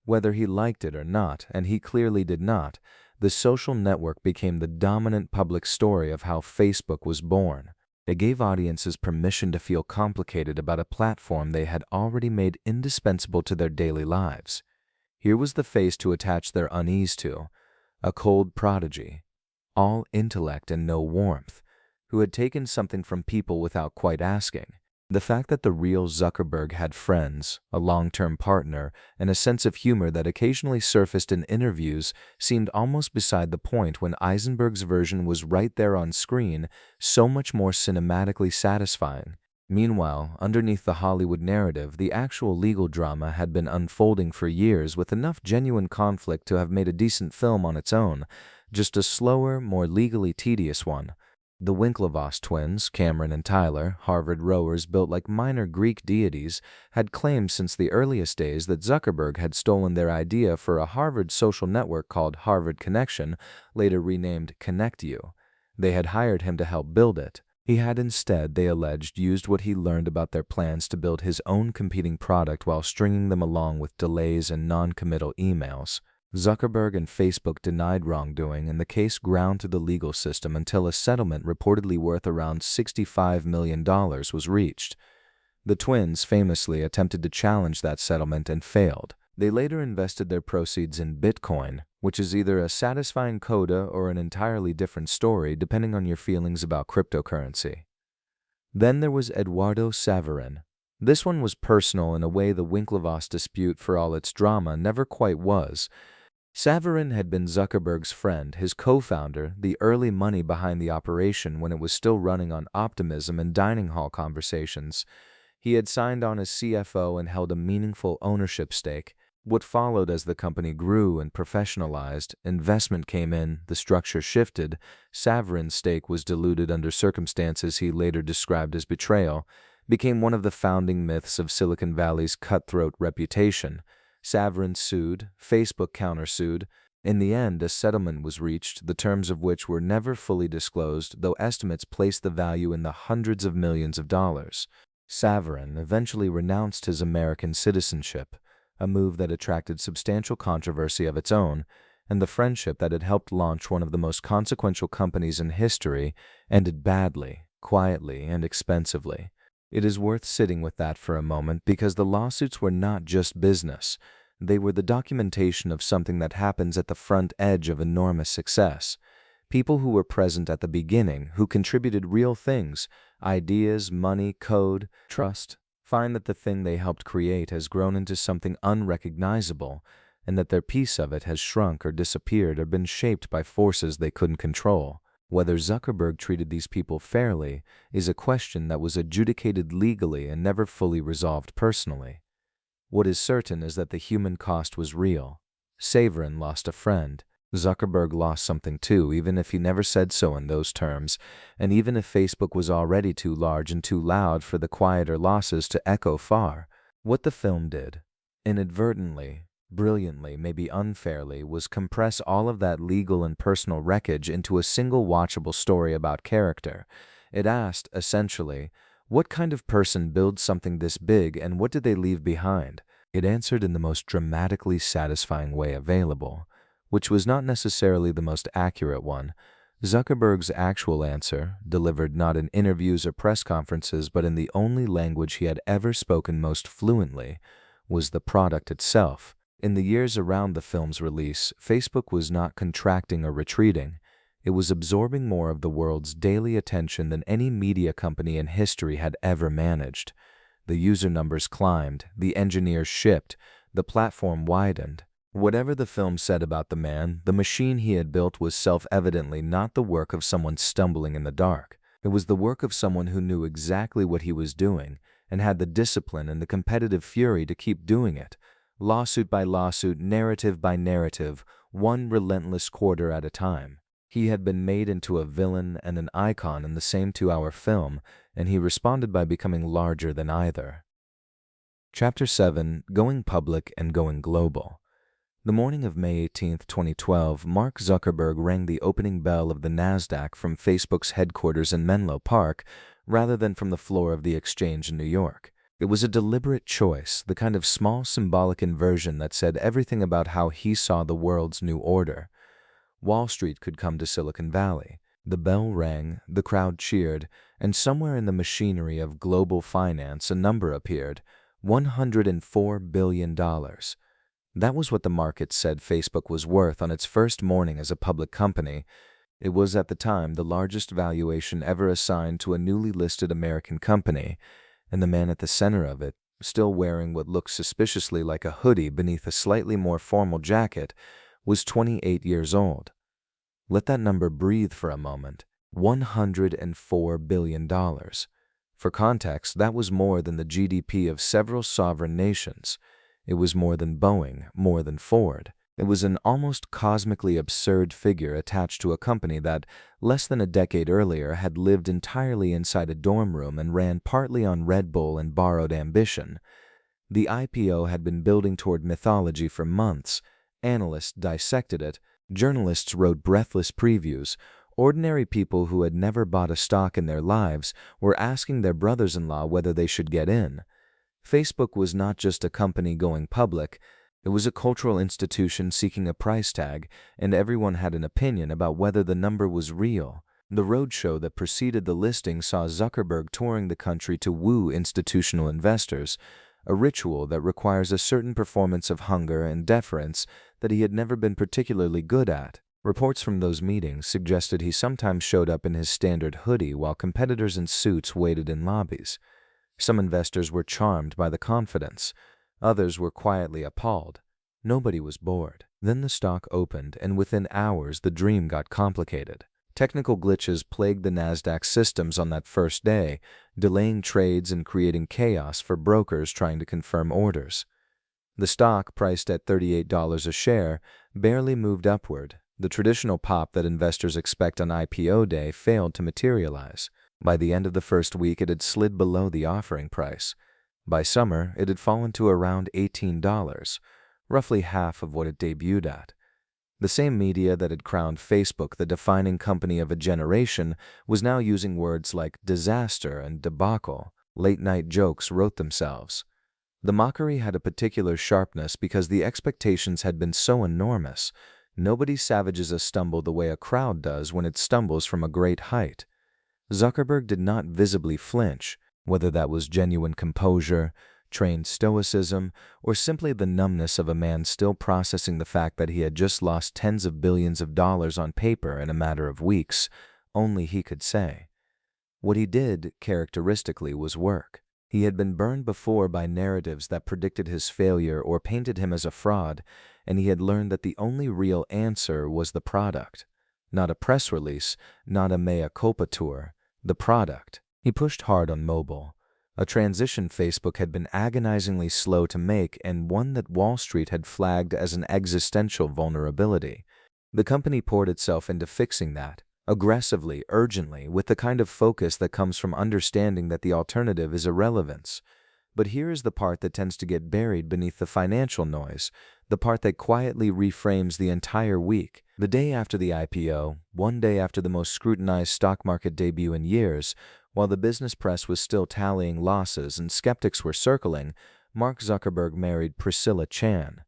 Whether he liked it or not, and he clearly did not, the social network became the dominant public story of how Facebook was born. It gave audiences permission to feel complicated about a platform they had already made indispensable to their daily lives. Here was the face to attach their unease to, a cold prodigy, all intellect and no warmth, who had taken something from people without quite asking. The fact that the real Zuckerberg had friends, a long-term partner, and a sense of humor that occasionally surfaced in interviews seemed almost beside the point when Eisenberg's version was right there on screen, so much more cinematically satisfying. Meanwhile, underneath the Hollywood narrative, the actual legal drama had been unfolding for years with enough genuine conflict to have made a decent film on its own, just a slower, more legally tedious one. The Winklevoss twins, Cameron and Tyler, Harvard rowers built like minor Greek deities, had claimed since the earliest days that Zuckerberg had stolen their idea for a Harvard social network called Harvard Connection, later renamed ConnectU. They had hired him to help build it. He had instead, they alleged, used what he learned about their plans to build his own competing product while stringing them along with delays and non-committal emails. Zuckerberg and Facebook denied wrongdoing, and the case ground through the legal system until a settlement reportedly worth around $65 million was reached. The twins famously attempted to challenge that settlement and failed. They later invested their proceeds in Bitcoin, which is either a satisfying coda or an entirely different story depending on your feelings about cryptocurrency. Then there was Eduardo Saverin. This one was personal in a way the Winklevoss dispute, for all its drama, never quite was. Saverin had been Zuckerberg's friend, his co-founder, the early money behind the operation when it was still running on optimism and dining hall conversations. He had signed on as CFO and held a meaningful ownership stake. What followed as the company grew and professionalized, investment came in, the structure shifted, Saverin's stake was diluted under circumstances he later described as betrayal, became one of the founding myths of Silicon Valley's cutthroat reputation. Saverin sued, Facebook countersued. In the end, a settlement was reached, the terms of which were never fully disclosed, though estimates placed the value in the hundreds of millions of dollars. Saverin eventually renounced his American citizenship, a move that attracted substantial controversy of its own, and the friendship that had helped launch one of the most consequential companies in history ended badly, quietly, and expensively. It is worth sitting with that for a moment because the lawsuits were not just business. They were the documentation of something that happens at the front edge of enormous success. People who were present at the beginning, who contributed real things, ideas, money, code, trust, find that the thing they helped create has grown into something unrecognizable, and that their piece of it has shrunk or disappeared or been shaped by forces they couldn't control. Whether Zuckerberg treated these people fairly is a question that was adjudicated legally and never fully resolved personally. What is certain is that the human cost was real. Saverin lost a friend. Zuckerberg lost something too, even if he never said so in those terms, and even if Facebook was already too large and too loud for the quieter losses to echo far. What the film did, inadvertently, brilliantly, maybe unfairly, was compress all of that legal and personal wreckage into a single watchable story about character. It asked, essentially, what kind of person builds something this big and what did they leave behind? It answered in the most dramatically satisfying way available, which was not necessarily the most accurate one. Zuckerberg's actual answer, delivered not in interviews or press conferences but in the only language he had ever spoken most fluently, was the product itself. In the years around the film's release, Facebook was not contracting or retreating. It was absorbing more of the world's daily attention than any media company in history had ever managed. The user numbers climbed, the engineers shipped, the platform widened. Whatever the film said about the man, the machine he had built was self-evidently not the work of someone stumbling in the dark. It was the work of someone who knew exactly what he was doing and had the discipline and the competitive fury to keep doing it, lawsuit by lawsuit, narrative by narrative, one relentless quarter at a time. He had been made into a villain and an icon in the same 2-hour film, and he responded by becoming larger than either. Chapter 7: Going Public and Going Global. The morning of May 18, 2012, Mark Zuckerberg rang the opening bell of the NASDAQ from Facebook's headquarters in Menlo Park rather than from the floor of the exchange in New York. It was a deliberate choice, the kind of small symbolic inversion that said everything about how he saw the world's new order. Wall Street could come to Silicon Valley. The bell rang, the crowd cheered, and somewhere in the machinery of global finance a number appeared: $104 billion. That was what the market said Facebook was worth on its first morning as a public company. It was at the time the largest valuation ever assigned to a newly listed American company, and the man at the center of it, still wearing what looked suspiciously like a hoodie beneath a slightly more formal jacket, was 28 years old. Let that number breathe for a moment. $104 billion. For context, that was more than the GDP of several sovereign nations. It was more than Boeing, more than Ford. It was an almost cosmically absurd figure attached to a company that, less than a decade earlier, had lived entirely inside a dorm room and ran partly on Red Bull and borrowed ambition. The IPO had been building toward mythology for months. Analysts dissected it. Journalists wrote breathless previews. Ordinary people who had never bought a stock in their lives were asking their brothers-in-law whether they should get in. Facebook was not just a company going public. It was a cultural institution seeking a price tag, and everyone had an opinion about whether the number was real. The roadshow that preceded the listing saw Zuckerberg touring the country to woo institutional investors, a ritual that requires a certain performance of hunger and deference that he had never been particularly good at. Reports from those meetings suggested he sometimes showed up in his standard hoodie while competitors in suits waited in lobbies. Some investors were charmed by the confidence. Others were quietly appalled. Nobody was bored. Then the stock opened, and within hours the dream got complicated. Technical glitches plagued the NASDAQ systems on that first day, delaying trades and creating chaos for brokers trying to confirm orders. The stock, priced at $38 a share, barely moved upward. The traditional pop that investors expect on IPO day failed to materialize. By the end of the first week, it had slid below the offering price. By summer, it had fallen to around $18, roughly half of what it debuted at. The same media that had crowned Facebook the defining company of a generation was now using words like disaster and debacle. Late-night jokes wrote themselves. The mockery had a particular sharpness because the expectations had been so enormous. Nobody savages a stumble the way a crowd does when it stumbles from a great height. Zuckerberg did not visibly flinch, whether that was genuine composure, trained stoicism, or simply the numbness of a man still processing the fact that he had just lost tens of billions of dollars on paper in a matter of weeks. Only he could say. What he did, characteristically, was work. He had been burned before by narratives that predicted his failure or painted him as a fraud, and he had learned that the only real answer was the product. Not a press release, not a mea culpa tour. The product. He pushed hard on mobile. A transition Facebook had been agonizingly slow to make, and one that Wall Street had flagged as an existential vulnerability. The company poured itself into fixing that, aggressively, urgently, with the kind of focus that comes from understanding that the alternative is irrelevance. But here is the part that tends to get buried beneath the financial noise, the part that quietly reframes the entire week. The day after the IPO, one day after the most scrutinized stock market debut in years, while the business press was still tallying losses and skeptics were circling, Mark Zuckerberg married Priscilla Chan.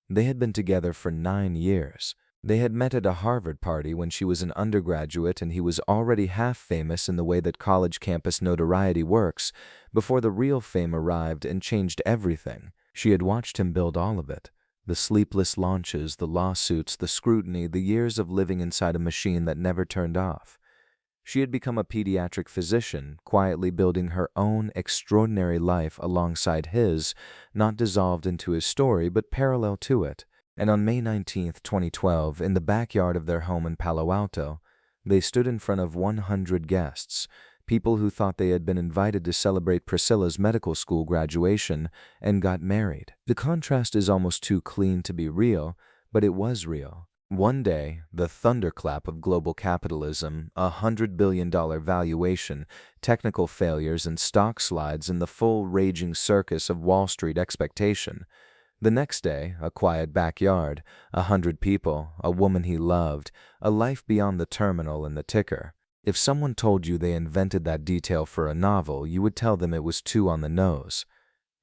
They had been together for 9 years. They had met at a Harvard party when she was an undergraduate and he was already half famous in the way that college campus notoriety works, before the real fame arrived and changed everything. She had watched him build all of it. The sleepless launches, the lawsuits, the scrutiny, the years of living inside a machine that never turned off. She had become a pediatric physician, quietly building her own extraordinary life alongside his, not dissolved into his story, but parallel to it. And on May 19, 2012, in the backyard of their home in Palo Alto, They stood in front of 100 guests, people who thought they had been invited to celebrate Priscilla's medical school graduation and got married. The contrast is almost too clean to be real, but it was real. One day, the thunderclap of global capitalism, $100 billion valuation, technical failures, and stock slides in the full raging circus of Wall Street expectation. The next day, a quiet backyard, 100 people, a woman he loved, a life beyond the terminal and the ticker. If someone told you they invented that detail for a novel, you would tell them it was too on the nose.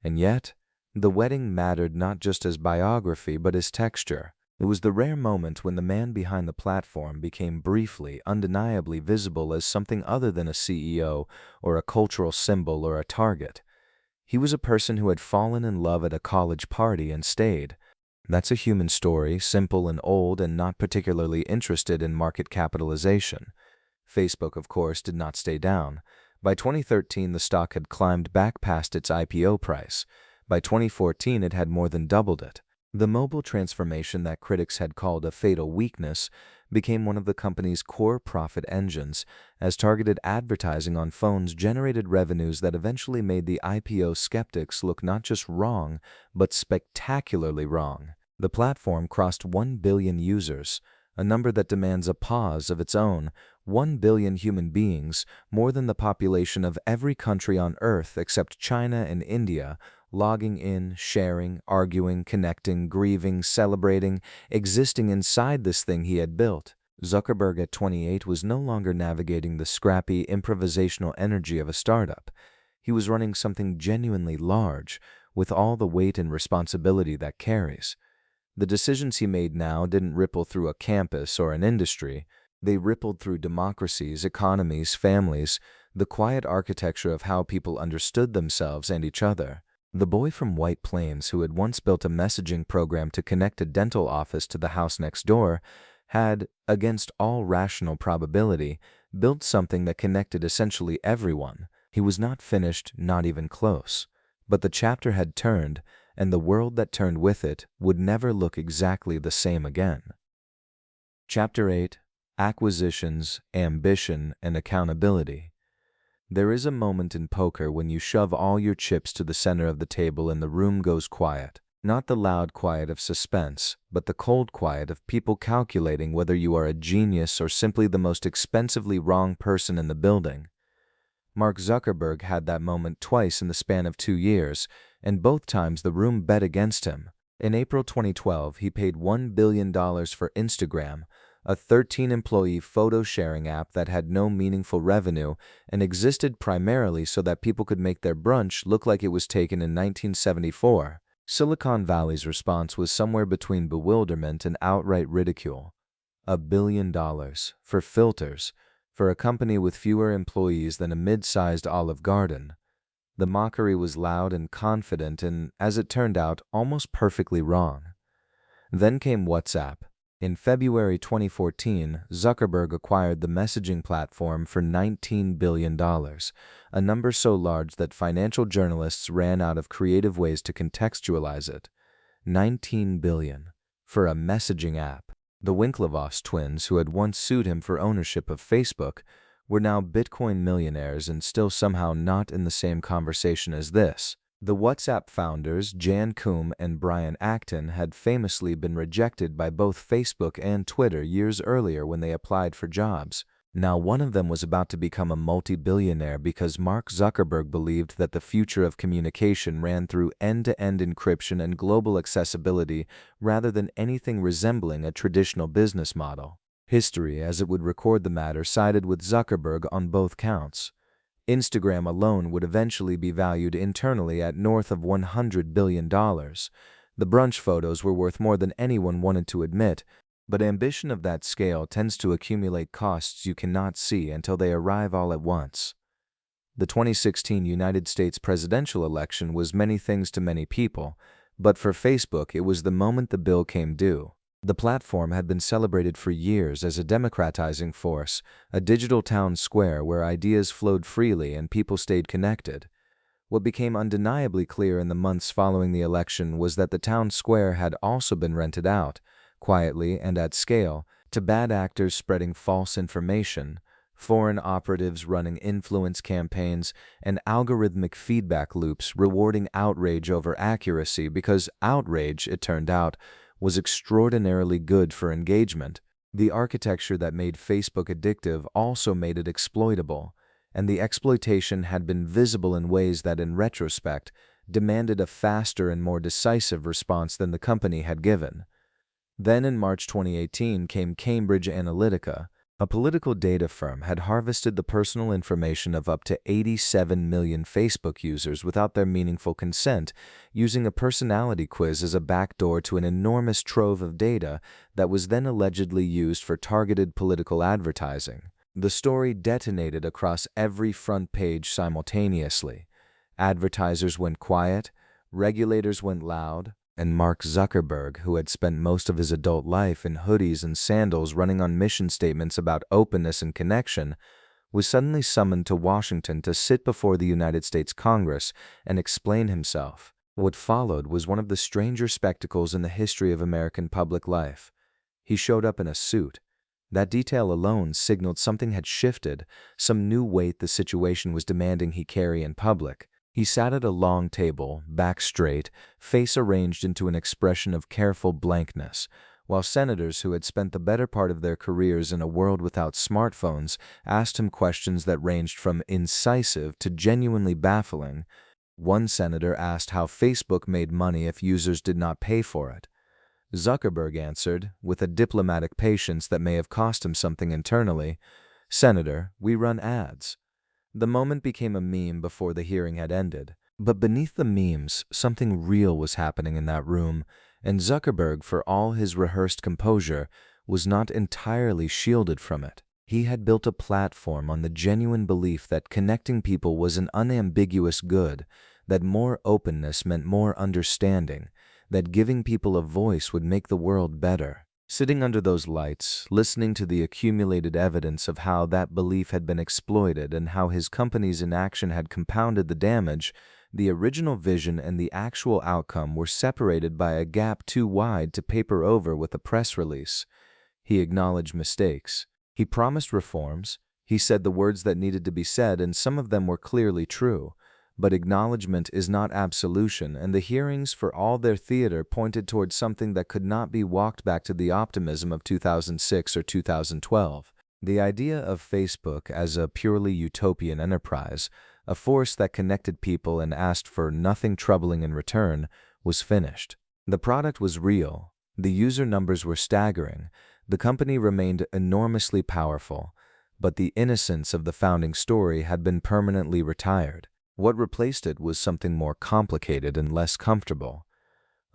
And yet, the wedding mattered not just as biography but as texture. It was the rare moment when the man behind the platform became briefly, undeniably visible as something other than a CEO or a cultural symbol or a target. He was a person who had fallen in love at a college party and stayed. That's a human story, simple and old and not particularly interested in market capitalization. Facebook, of course, did not stay down. By 2013, the stock had climbed back past its IPO price. By 2014, it had more than doubled it. The mobile transformation that critics had called a fatal weakness became one of the company's core profit engines, as targeted advertising on phones generated revenues that eventually made the IPO skeptics look not just wrong, but spectacularly wrong. The platform crossed 1 billion users, a number that demands a pause of its own. 1 billion human beings, more than the population of every country on Earth except China and India, logging in, sharing, arguing, connecting, grieving, celebrating, existing inside this thing he had built. Zuckerberg at 28 was no longer navigating the scrappy, improvisational energy of a startup. He was running something genuinely large, with all the weight and responsibility that carries. The decisions he made now didn't ripple through a campus or an industry. They rippled through democracies, economies, families, the quiet architecture of how people understood themselves and each other. The boy from White Plains who had once built a messaging program to connect a dental office to the house next door had, against all rational probability, built something that connected essentially everyone. He was not finished, not even close. But the chapter had turned, and the world that turned with it would never look exactly the same again. Chapter 8: Acquisitions, Ambition, and Accountability. There is a moment in poker when you shove all your chips to the center of the table and the room goes quiet. Not the loud quiet of suspense, but the cold quiet of people calculating whether you are a genius or simply the most expensively wrong person in the building. Mark Zuckerberg had that moment twice in the span of 2 years, and both times the room bet against him. In April 2012, he paid $1 billion for Instagram, a 13-employee photo-sharing app that had no meaningful revenue and existed primarily so that people could make their brunch look like it was taken in 1974. Silicon Valley's response was somewhere between bewilderment and outright ridicule. $1 billion for filters, for a company with fewer employees than a mid-sized Olive Garden. The mockery was loud and confident and, as it turned out, almost perfectly wrong. Then came WhatsApp. In February 2014, Zuckerberg acquired the messaging platform for $19 billion, a number so large that financial journalists ran out of creative ways to contextualize it. $19 billion for a messaging app. The Winklevoss twins, who had once sued him for ownership of Facebook, were now Bitcoin millionaires and still somehow not in the same conversation as this. The WhatsApp founders, Jan Koum and Brian Acton, had famously been rejected by both Facebook and Twitter years earlier when they applied for jobs. Now one of them was about to become a multi-billionaire because Mark Zuckerberg believed that the future of communication ran through end-to-end encryption and global accessibility rather than anything resembling a traditional business model. History, as it would record the matter, sided with Zuckerberg on both counts. Instagram alone would eventually be valued internally at north of $100 billion. The brunch photos were worth more than anyone wanted to admit, but ambition of that scale tends to accumulate costs you cannot see until they arrive all at once. The 2016 United States presidential election was many things to many people, but for Facebook it was the moment the bill came due. The platform had been celebrated for years as a democratizing force, a digital town square where ideas flowed freely and people stayed connected. What became undeniably clear in the months following the election was that the town square had also been rented out, quietly and at scale, to bad actors spreading false information, foreign operatives running influence campaigns, and algorithmic feedback loops rewarding outrage over accuracy because outrage, it turned out, was extraordinarily good for engagement. The architecture that made Facebook addictive also made it exploitable, and the exploitation had been visible in ways that, in retrospect, demanded a faster and more decisive response than the company had given. Then in March 2018 came Cambridge Analytica. A political data firm had harvested the personal information of up to 87 million Facebook users without their meaningful consent, using a personality quiz as a backdoor to an enormous trove of data that was then allegedly used for targeted political advertising. The story detonated across every front page simultaneously. Advertisers went quiet, regulators went loud, and Mark Zuckerberg, who had spent most of his adult life in hoodies and sandals running on mission statements about openness and connection, was suddenly summoned to Washington to sit before the United States Congress and explain himself. What followed was one of the stranger spectacles in the history of American public life. He showed up in a suit. That detail alone signaled something had shifted, some new weight the situation was demanding he carry in public. He sat at a long table, back straight, face arranged into an expression of careful blankness, while senators who had spent the better part of their careers in a world without smartphones asked him questions that ranged from incisive to genuinely baffling. One senator asked how Facebook made money if users did not pay for it. Zuckerberg answered, with a diplomatic patience that may have cost him something internally, "Senator, we run ads." The moment became a meme before the hearing had ended. But beneath the memes, something real was happening in that room, and Zuckerberg, for all his rehearsed composure, was not entirely shielded from it. He had built a platform on the genuine belief that connecting people was an unambiguous good, that more openness meant more understanding, that giving people a voice would make the world better. Sitting under those lights, listening to the accumulated evidence of how that belief had been exploited and how his company's inaction had compounded the damage, the original vision and the actual outcome were separated by a gap too wide to paper over with a press release. He acknowledged mistakes. He promised reforms. He said the words that needed to be said, and some of them were clearly true. But acknowledgement is not absolution, and the hearings, for all their theater, pointed towards something that could not be walked back to the optimism of 2006 or 2012. The idea of Facebook as a purely utopian enterprise, a force that connected people and asked for nothing troubling in return, was finished. The product was real. The user numbers were staggering. The company remained enormously powerful. But the innocence of the founding story had been permanently retired. What replaced it was something more complicated and less comfortable.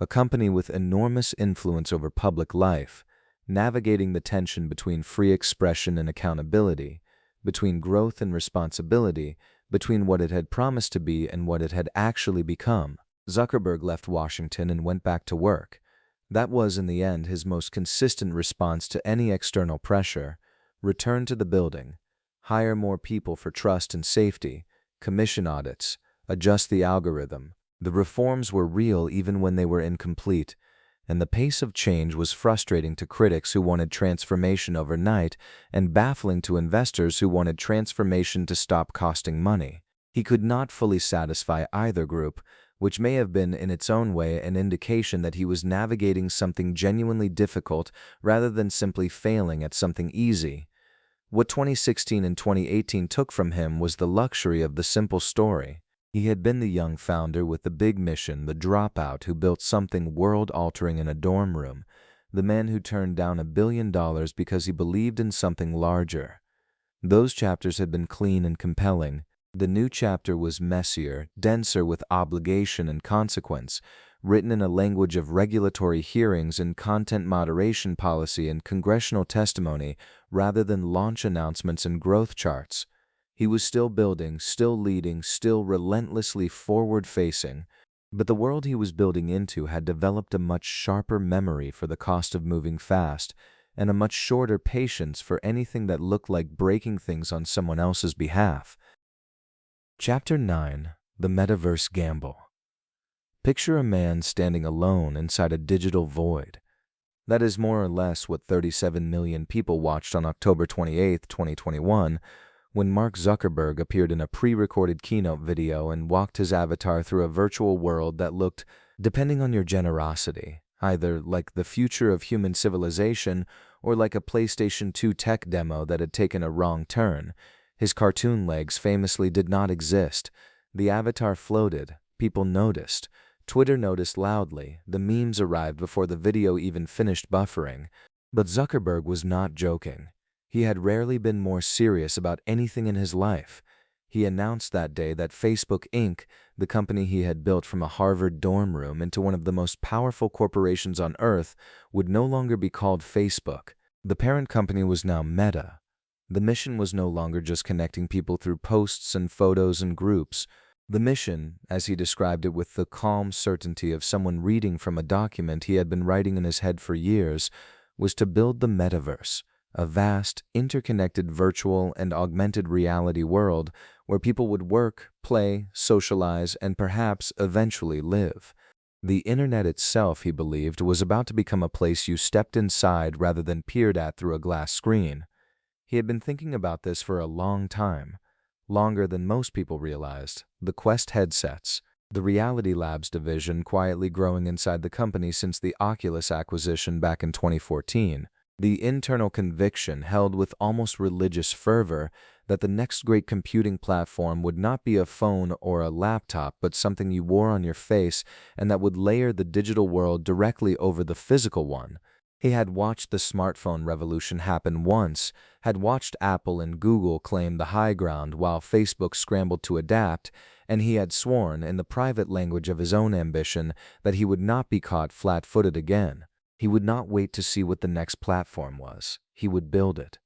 A company with enormous influence over public life, navigating the tension between free expression and accountability, between growth and responsibility, between what it had promised to be and what it had actually become. Zuckerberg left Washington and went back to work. That was, in the end, his most consistent response to any external pressure. Return to the building, hire more people for trust and safety, commission audits, adjust the algorithm. The reforms were real even when they were incomplete, and the pace of change was frustrating to critics who wanted transformation overnight and baffling to investors who wanted transformation to stop costing money. He could not fully satisfy either group, which may have been in its own way an indication that he was navigating something genuinely difficult rather than simply failing at something easy. What 2016 and 2018 took from him was the luxury of the simple story. He had been the young founder with the big mission, the dropout who built something world-altering in a dorm room, the man who turned down $1 billion because he believed in something larger. Those chapters had been clean and compelling. The new chapter was messier, denser with obligation and consequence, written in a language of regulatory hearings and content moderation policy and congressional testimony rather than launch announcements and growth charts. He was still building, still leading, still relentlessly forward-facing, but the world he was building into had developed a much sharper memory for the cost of moving fast and a much shorter patience for anything that looked like breaking things on someone else's behalf. Chapter 9: The Metaverse Gamble. Picture a man standing alone inside a digital void. That is more or less what 37 million people watched on October 28, 2021, when Mark Zuckerberg appeared in a pre-recorded keynote video and walked his avatar through a virtual world that looked, depending on your generosity, either like the future of human civilization or like a PlayStation 2 tech demo that had taken a wrong turn. His cartoon legs famously did not exist. The avatar floated. People noticed. Twitter noticed loudly. The memes arrived before the video even finished buffering. But Zuckerberg was not joking. He had rarely been more serious about anything in his life. He announced that day that Facebook Inc., the company he had built from a Harvard dorm room into one of the most powerful corporations on Earth, would no longer be called Facebook. The parent company was now Meta. The mission was no longer just connecting people through posts and photos and groups. The mission, as he described it with the calm certainty of someone reading from a document he had been writing in his head for years, was to build the metaverse, a vast, interconnected virtual and augmented reality world where people would work, play, socialize, and perhaps eventually live. The internet itself, he believed, was about to become a place you stepped inside rather than peered at through a glass screen. He had been thinking about this for a long time, longer than most people realized. The Quest headsets, the Reality Labs division quietly growing inside the company since the Oculus acquisition back in 2014. The internal conviction held with almost religious fervor that the next great computing platform would not be a phone or a laptop, but something you wore on your face and that would layer the digital world directly over the physical one. He had watched the smartphone revolution happen once, had watched Apple and Google claim the high ground while Facebook scrambled to adapt, and he had sworn, in the private language of his own ambition, that he would not be caught flat-footed again. He would not wait to see what the next platform was. He would build it.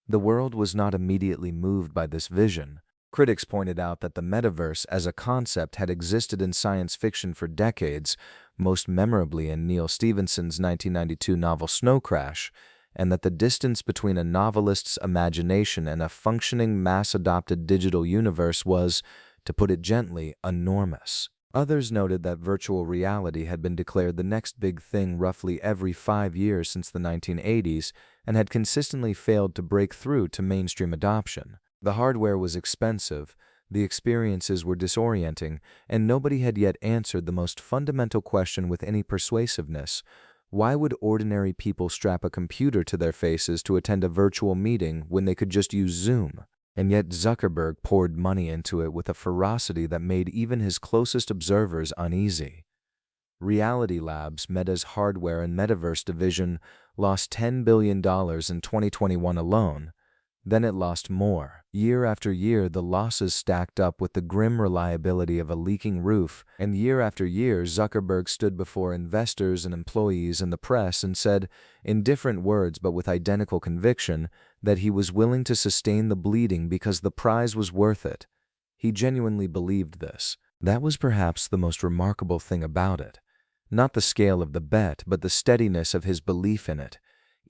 The world was not immediately moved by this vision. Critics pointed out that the metaverse as a concept had existed in science fiction for decades, most memorably in Neil Stephenson's 1992 novel Snow Crash, and that the distance between a novelist's imagination and a functioning mass-adopted digital universe was, to put it gently, enormous. Others noted that virtual reality had been declared the next big thing roughly every 5 years since the 1980s and had consistently failed to break through to mainstream adoption. The hardware was expensive, the experiences were disorienting, and nobody had yet answered the most fundamental question with any persuasiveness. Why would ordinary people strap a computer to their faces to attend a virtual meeting when they could just use Zoom? And yet Zuckerberg poured money into it with a ferocity that made even his closest observers uneasy. Reality Labs, Meta's hardware and metaverse division, lost $10 billion in 2021 alone. Then it lost more. Year after year, the losses stacked up with the grim reliability of a leaking roof, and year after year, Zuckerberg stood before investors and employees and the press and said, in different words but with identical conviction, that he was willing to sustain the bleeding because the prize was worth it. He genuinely believed this. That was perhaps the most remarkable thing about it. Not the scale of the bet, but the steadiness of his belief in it,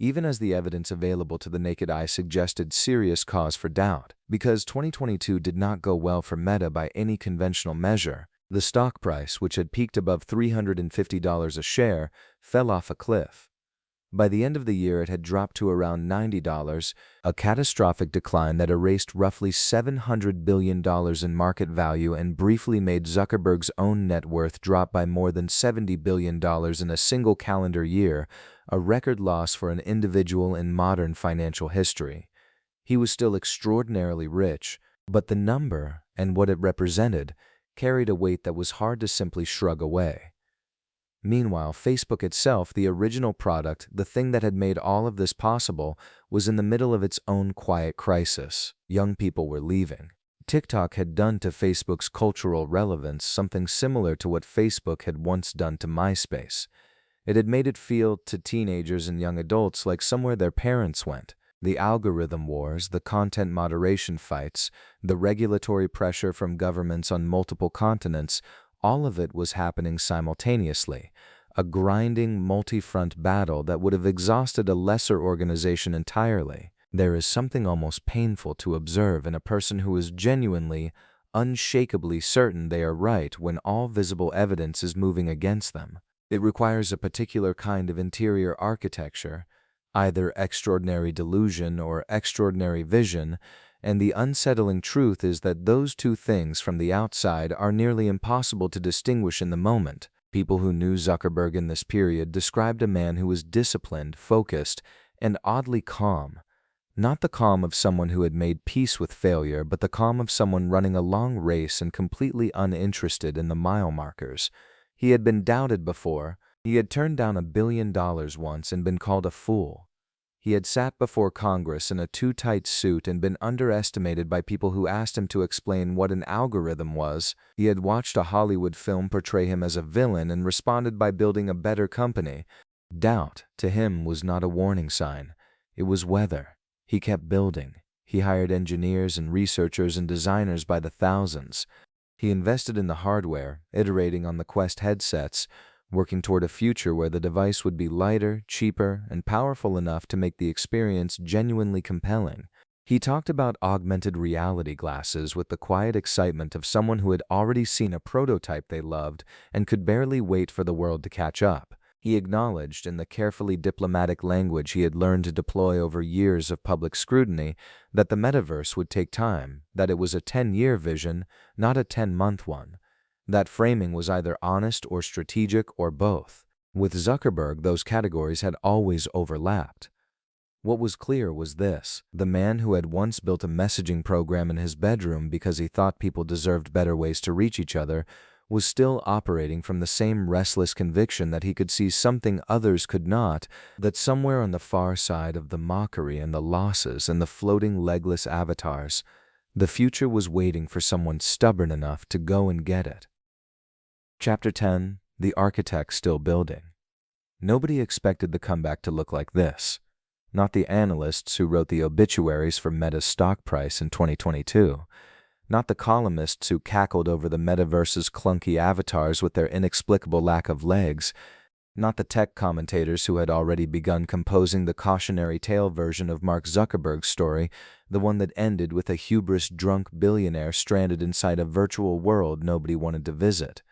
even as the evidence available to the naked eye suggested serious cause for doubt. Because 2022 did not go well for Meta by any conventional measure, the stock price, which had peaked above $350 a share, fell off a cliff. By the end of the year, it had dropped to around $90, a catastrophic decline that erased roughly $700 billion in market value and briefly made Zuckerberg's own net worth drop by more than $70 billion in a single calendar year, a record loss for an individual in modern financial history. He was still extraordinarily rich, but the number and what it represented carried a weight that was hard to simply shrug away. Meanwhile, Facebook itself, the original product, the thing that had made all of this possible, was in the middle of its own quiet crisis. Young people were leaving. TikTok had done to Facebook's cultural relevance something similar to what Facebook had once done to MySpace. It had made it feel to teenagers and young adults like somewhere their parents went. The algorithm wars, the content moderation fights, the regulatory pressure from governments on multiple continents, all of it was happening simultaneously, a grinding, multi-front battle that would have exhausted a lesser organization entirely. There is something almost painful to observe in a person who is genuinely, unshakably certain they are right when all visible evidence is moving against them. It requires a particular kind of interior architecture, either extraordinary delusion or extraordinary vision, and the unsettling truth is that those two things from the outside are nearly impossible to distinguish in the moment. People who knew Zuckerberg in this period described a man who was disciplined, focused, and oddly calm. Not the calm of someone who had made peace with failure, but the calm of someone running a long race and completely uninterested in the mile markers. He had been doubted before. He had turned down $1 billion once and been called a fool. He had sat before Congress in a too tight suit and been underestimated by people who asked him to explain what an algorithm was. He had watched a Hollywood film portray him as a villain and responded by building a better company. Doubt, to him, was not a warning sign. It was weather. He kept building. He hired engineers and researchers and designers by the thousands. He invested in the hardware, iterating on the Quest headsets, working toward a future where the device would be lighter, cheaper, and powerful enough to make the experience genuinely compelling. He talked about augmented reality glasses with the quiet excitement of someone who had already seen a prototype they loved and could barely wait for the world to catch up. He acknowledged, in the carefully diplomatic language he had learned to deploy over years of public scrutiny, that the metaverse would take time, that it was a 10-year vision, not a 10-month one. That framing was either honest or strategic or both. With Zuckerberg, those categories had always overlapped. What was clear was this: the man who had once built a messaging program in his bedroom because he thought people deserved better ways to reach each other was still operating from the same restless conviction that he could see something others could not, that somewhere on the far side of the mockery and the losses and the floating legless avatars, the future was waiting for someone stubborn enough to go and get it. Chapter 10: The Architect Still Building. Nobody expected the comeback to look like this. Not the analysts who wrote the obituaries for Meta's stock price in 2022. Not the columnists who cackled over the metaverse's clunky avatars with their inexplicable lack of legs. Not the tech commentators who had already begun composing the cautionary tale version of Mark Zuckerberg's story, the one that ended with a hubris-drunk billionaire stranded inside a virtual world nobody wanted to visit.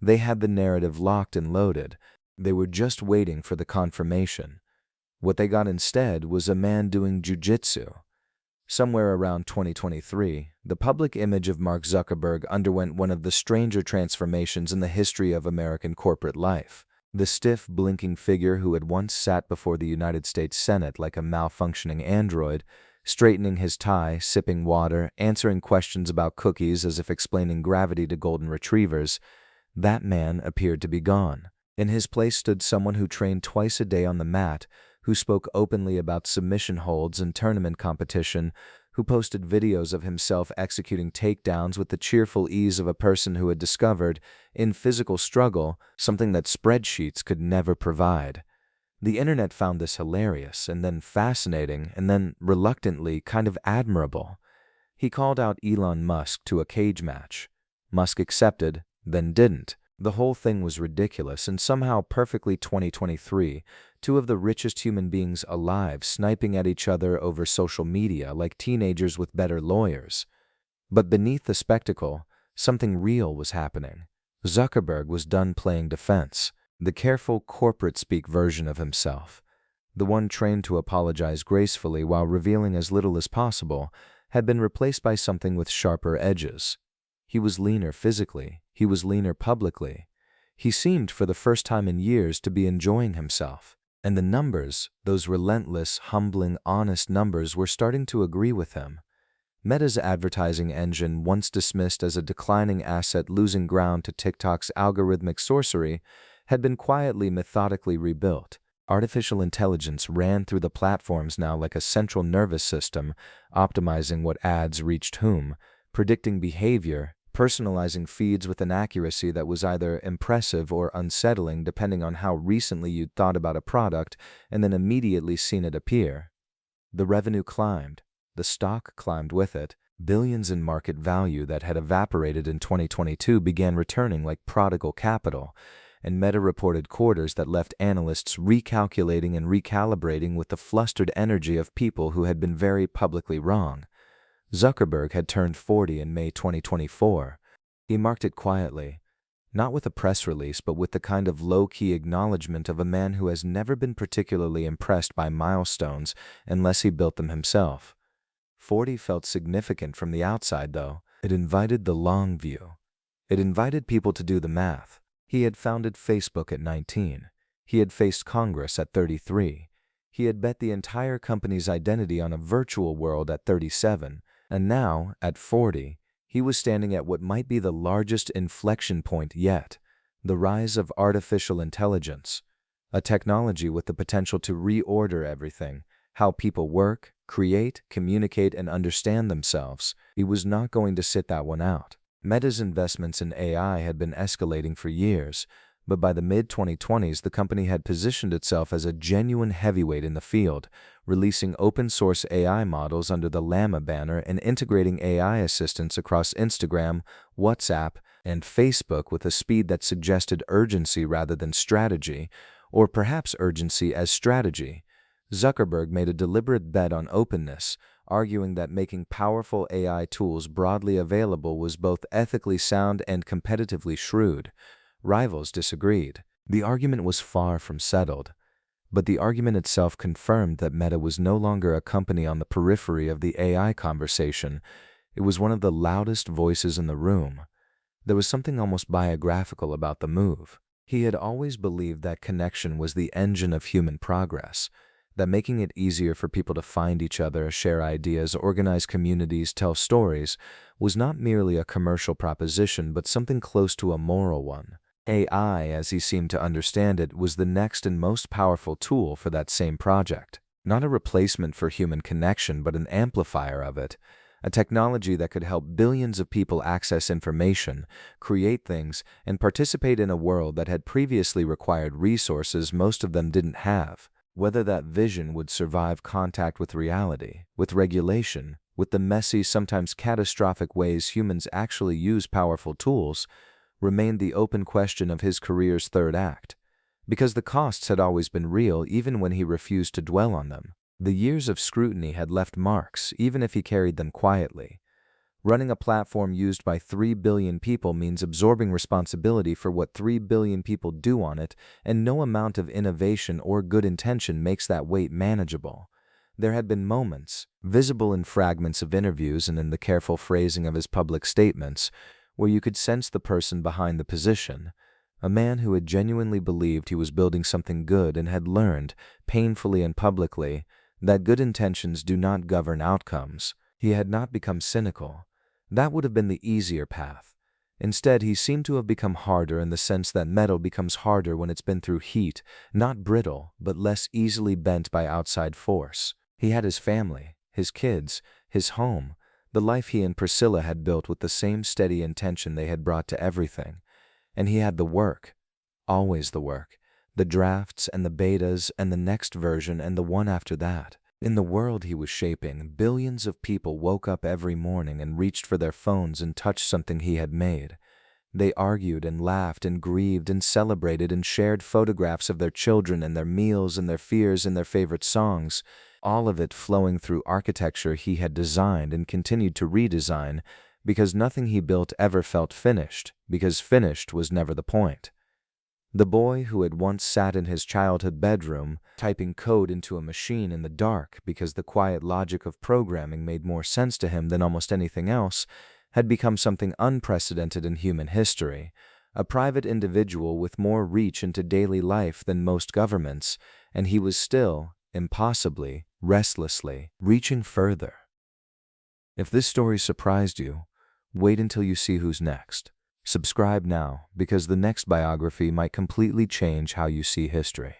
They had the narrative locked and loaded. They were just waiting for the confirmation. What they got instead was a man doing jujitsu. Somewhere around 2023, the public image of Mark Zuckerberg underwent one of the stranger transformations in the history of American corporate life. The stiff, blinking figure who had once sat before the United States Senate like a malfunctioning android, straightening his tie, sipping water, answering questions about cookies as if explaining gravity to golden retrievers, that man appeared to be gone. In his place stood someone who trained twice a day on the mat, who spoke openly about submission holds and tournament competition, who posted videos of himself executing takedowns with the cheerful ease of a person who had discovered, in physical struggle, something that spreadsheets could never provide. The internet found this hilarious, and then fascinating, and then, reluctantly, kind of admirable. He called out Elon Musk to a cage match. Musk accepted, then didn't. The whole thing was ridiculous and somehow perfectly 2023, two of the richest human beings alive sniping at each other over social media like teenagers with better lawyers. But beneath the spectacle, something real was happening. Zuckerberg was done playing defense, the careful corporate-speak version of himself. The one trained to apologize gracefully while revealing as little as possible had been replaced by something with sharper edges. He was leaner physically. He was leaner publicly. He seemed, for the first time in years, to be enjoying himself. And the numbers, those relentless, humbling, honest numbers, were starting to agree with him. Meta's advertising engine, once dismissed as a declining asset losing ground to TikTok's algorithmic sorcery, had been quietly, methodically rebuilt. Artificial intelligence ran through the platforms now like a central nervous system, optimizing what ads reached whom, predicting behavior, personalizing feeds with an accuracy that was either impressive or unsettling depending on how recently you'd thought about a product and then immediately seen it appear. The revenue climbed. The stock climbed with it. Billions in market value that had evaporated in 2022 began returning like prodigal capital, and Meta reported quarters that left analysts recalculating and recalibrating with the flustered energy of people who had been very publicly wrong. Zuckerberg had turned 40 in May 2024. He marked it quietly. Not with a press release, but with the kind of low-key acknowledgement of a man who has never been particularly impressed by milestones unless he built them himself. 40 felt significant from the outside, though. It invited the long view. It invited people to do the math. He had founded Facebook at 19. He had faced Congress at 33. He had bet the entire company's identity on a virtual world at 37. And now, at 40, he was standing at what might be the largest inflection point yet, the rise of artificial intelligence, a technology with the potential to reorder everything, how people work, create, communicate, and understand themselves. He was not going to sit that one out. Meta's investments in AI had been escalating for years, but by the mid-2020s, the company had positioned itself as a genuine heavyweight in the field, releasing open-source AI models under the Llama banner and integrating AI assistants across Instagram, WhatsApp, and Facebook with a speed that suggested urgency rather than strategy, or perhaps urgency as strategy. Zuckerberg made a deliberate bet on openness, arguing that making powerful AI tools broadly available was both ethically sound and competitively shrewd. Rivals disagreed. The argument was far from settled, but the argument itself confirmed that Meta was no longer a company on the periphery of the AI conversation. It was one of the loudest voices in the room. There was something almost biographical about the move. He had always believed that connection was the engine of human progress, that making it easier for people to find each other, share ideas, organize communities, tell stories, was not merely a commercial proposition, but something close to a moral one. AI, as he seemed to understand it, was the next and most powerful tool for that same project. Not a replacement for human connection, but an amplifier of it. A technology that could help billions of people access information, create things, and participate in a world that had previously required resources most of them didn't have. Whether that vision would survive contact with reality, with regulation, with the messy, sometimes catastrophic ways humans actually use powerful tools, remained the open question of his career's third act, because the costs had always been real even when he refused to dwell on them. The years of scrutiny had left marks, even if he carried them quietly. Running a platform used by 3 billion people means absorbing responsibility for what 3 billion people do on it, and no amount of innovation or good intention makes that weight manageable. There had been moments, visible in fragments of interviews and in the careful phrasing of his public statements, where you could sense the person behind the position, a man who had genuinely believed he was building something good and had learned, painfully and publicly, that good intentions do not govern outcomes. He had not become cynical. That would have been the easier path. Instead, he seemed to have become harder in the sense that metal becomes harder when it's been through heat, not brittle, but less easily bent by outside force. He had his family, his kids, his home, the life he and Priscilla had built with the same steady intention they had brought to everything. And he had the work, always the work, the drafts and the betas and the next version and the one after that. In the world he was shaping, billions of people woke up every morning and reached for their phones and touched something he had made. They argued and laughed and grieved and celebrated and shared photographs of their children and their meals and their fears and their favorite songs, all of it flowing through architecture he had designed and continued to redesign, because nothing he built ever felt finished, because finished was never the point. The boy who had once sat in his childhood bedroom, typing code into a machine in the dark because the quiet logic of programming made more sense to him than almost anything else, had become something unprecedented in human history, a private individual with more reach into daily life than most governments, and he was still, impossibly, restlessly, reaching further. If this story surprised you, wait until you see who's next. Subscribe now, because the next biography might completely change how you see history.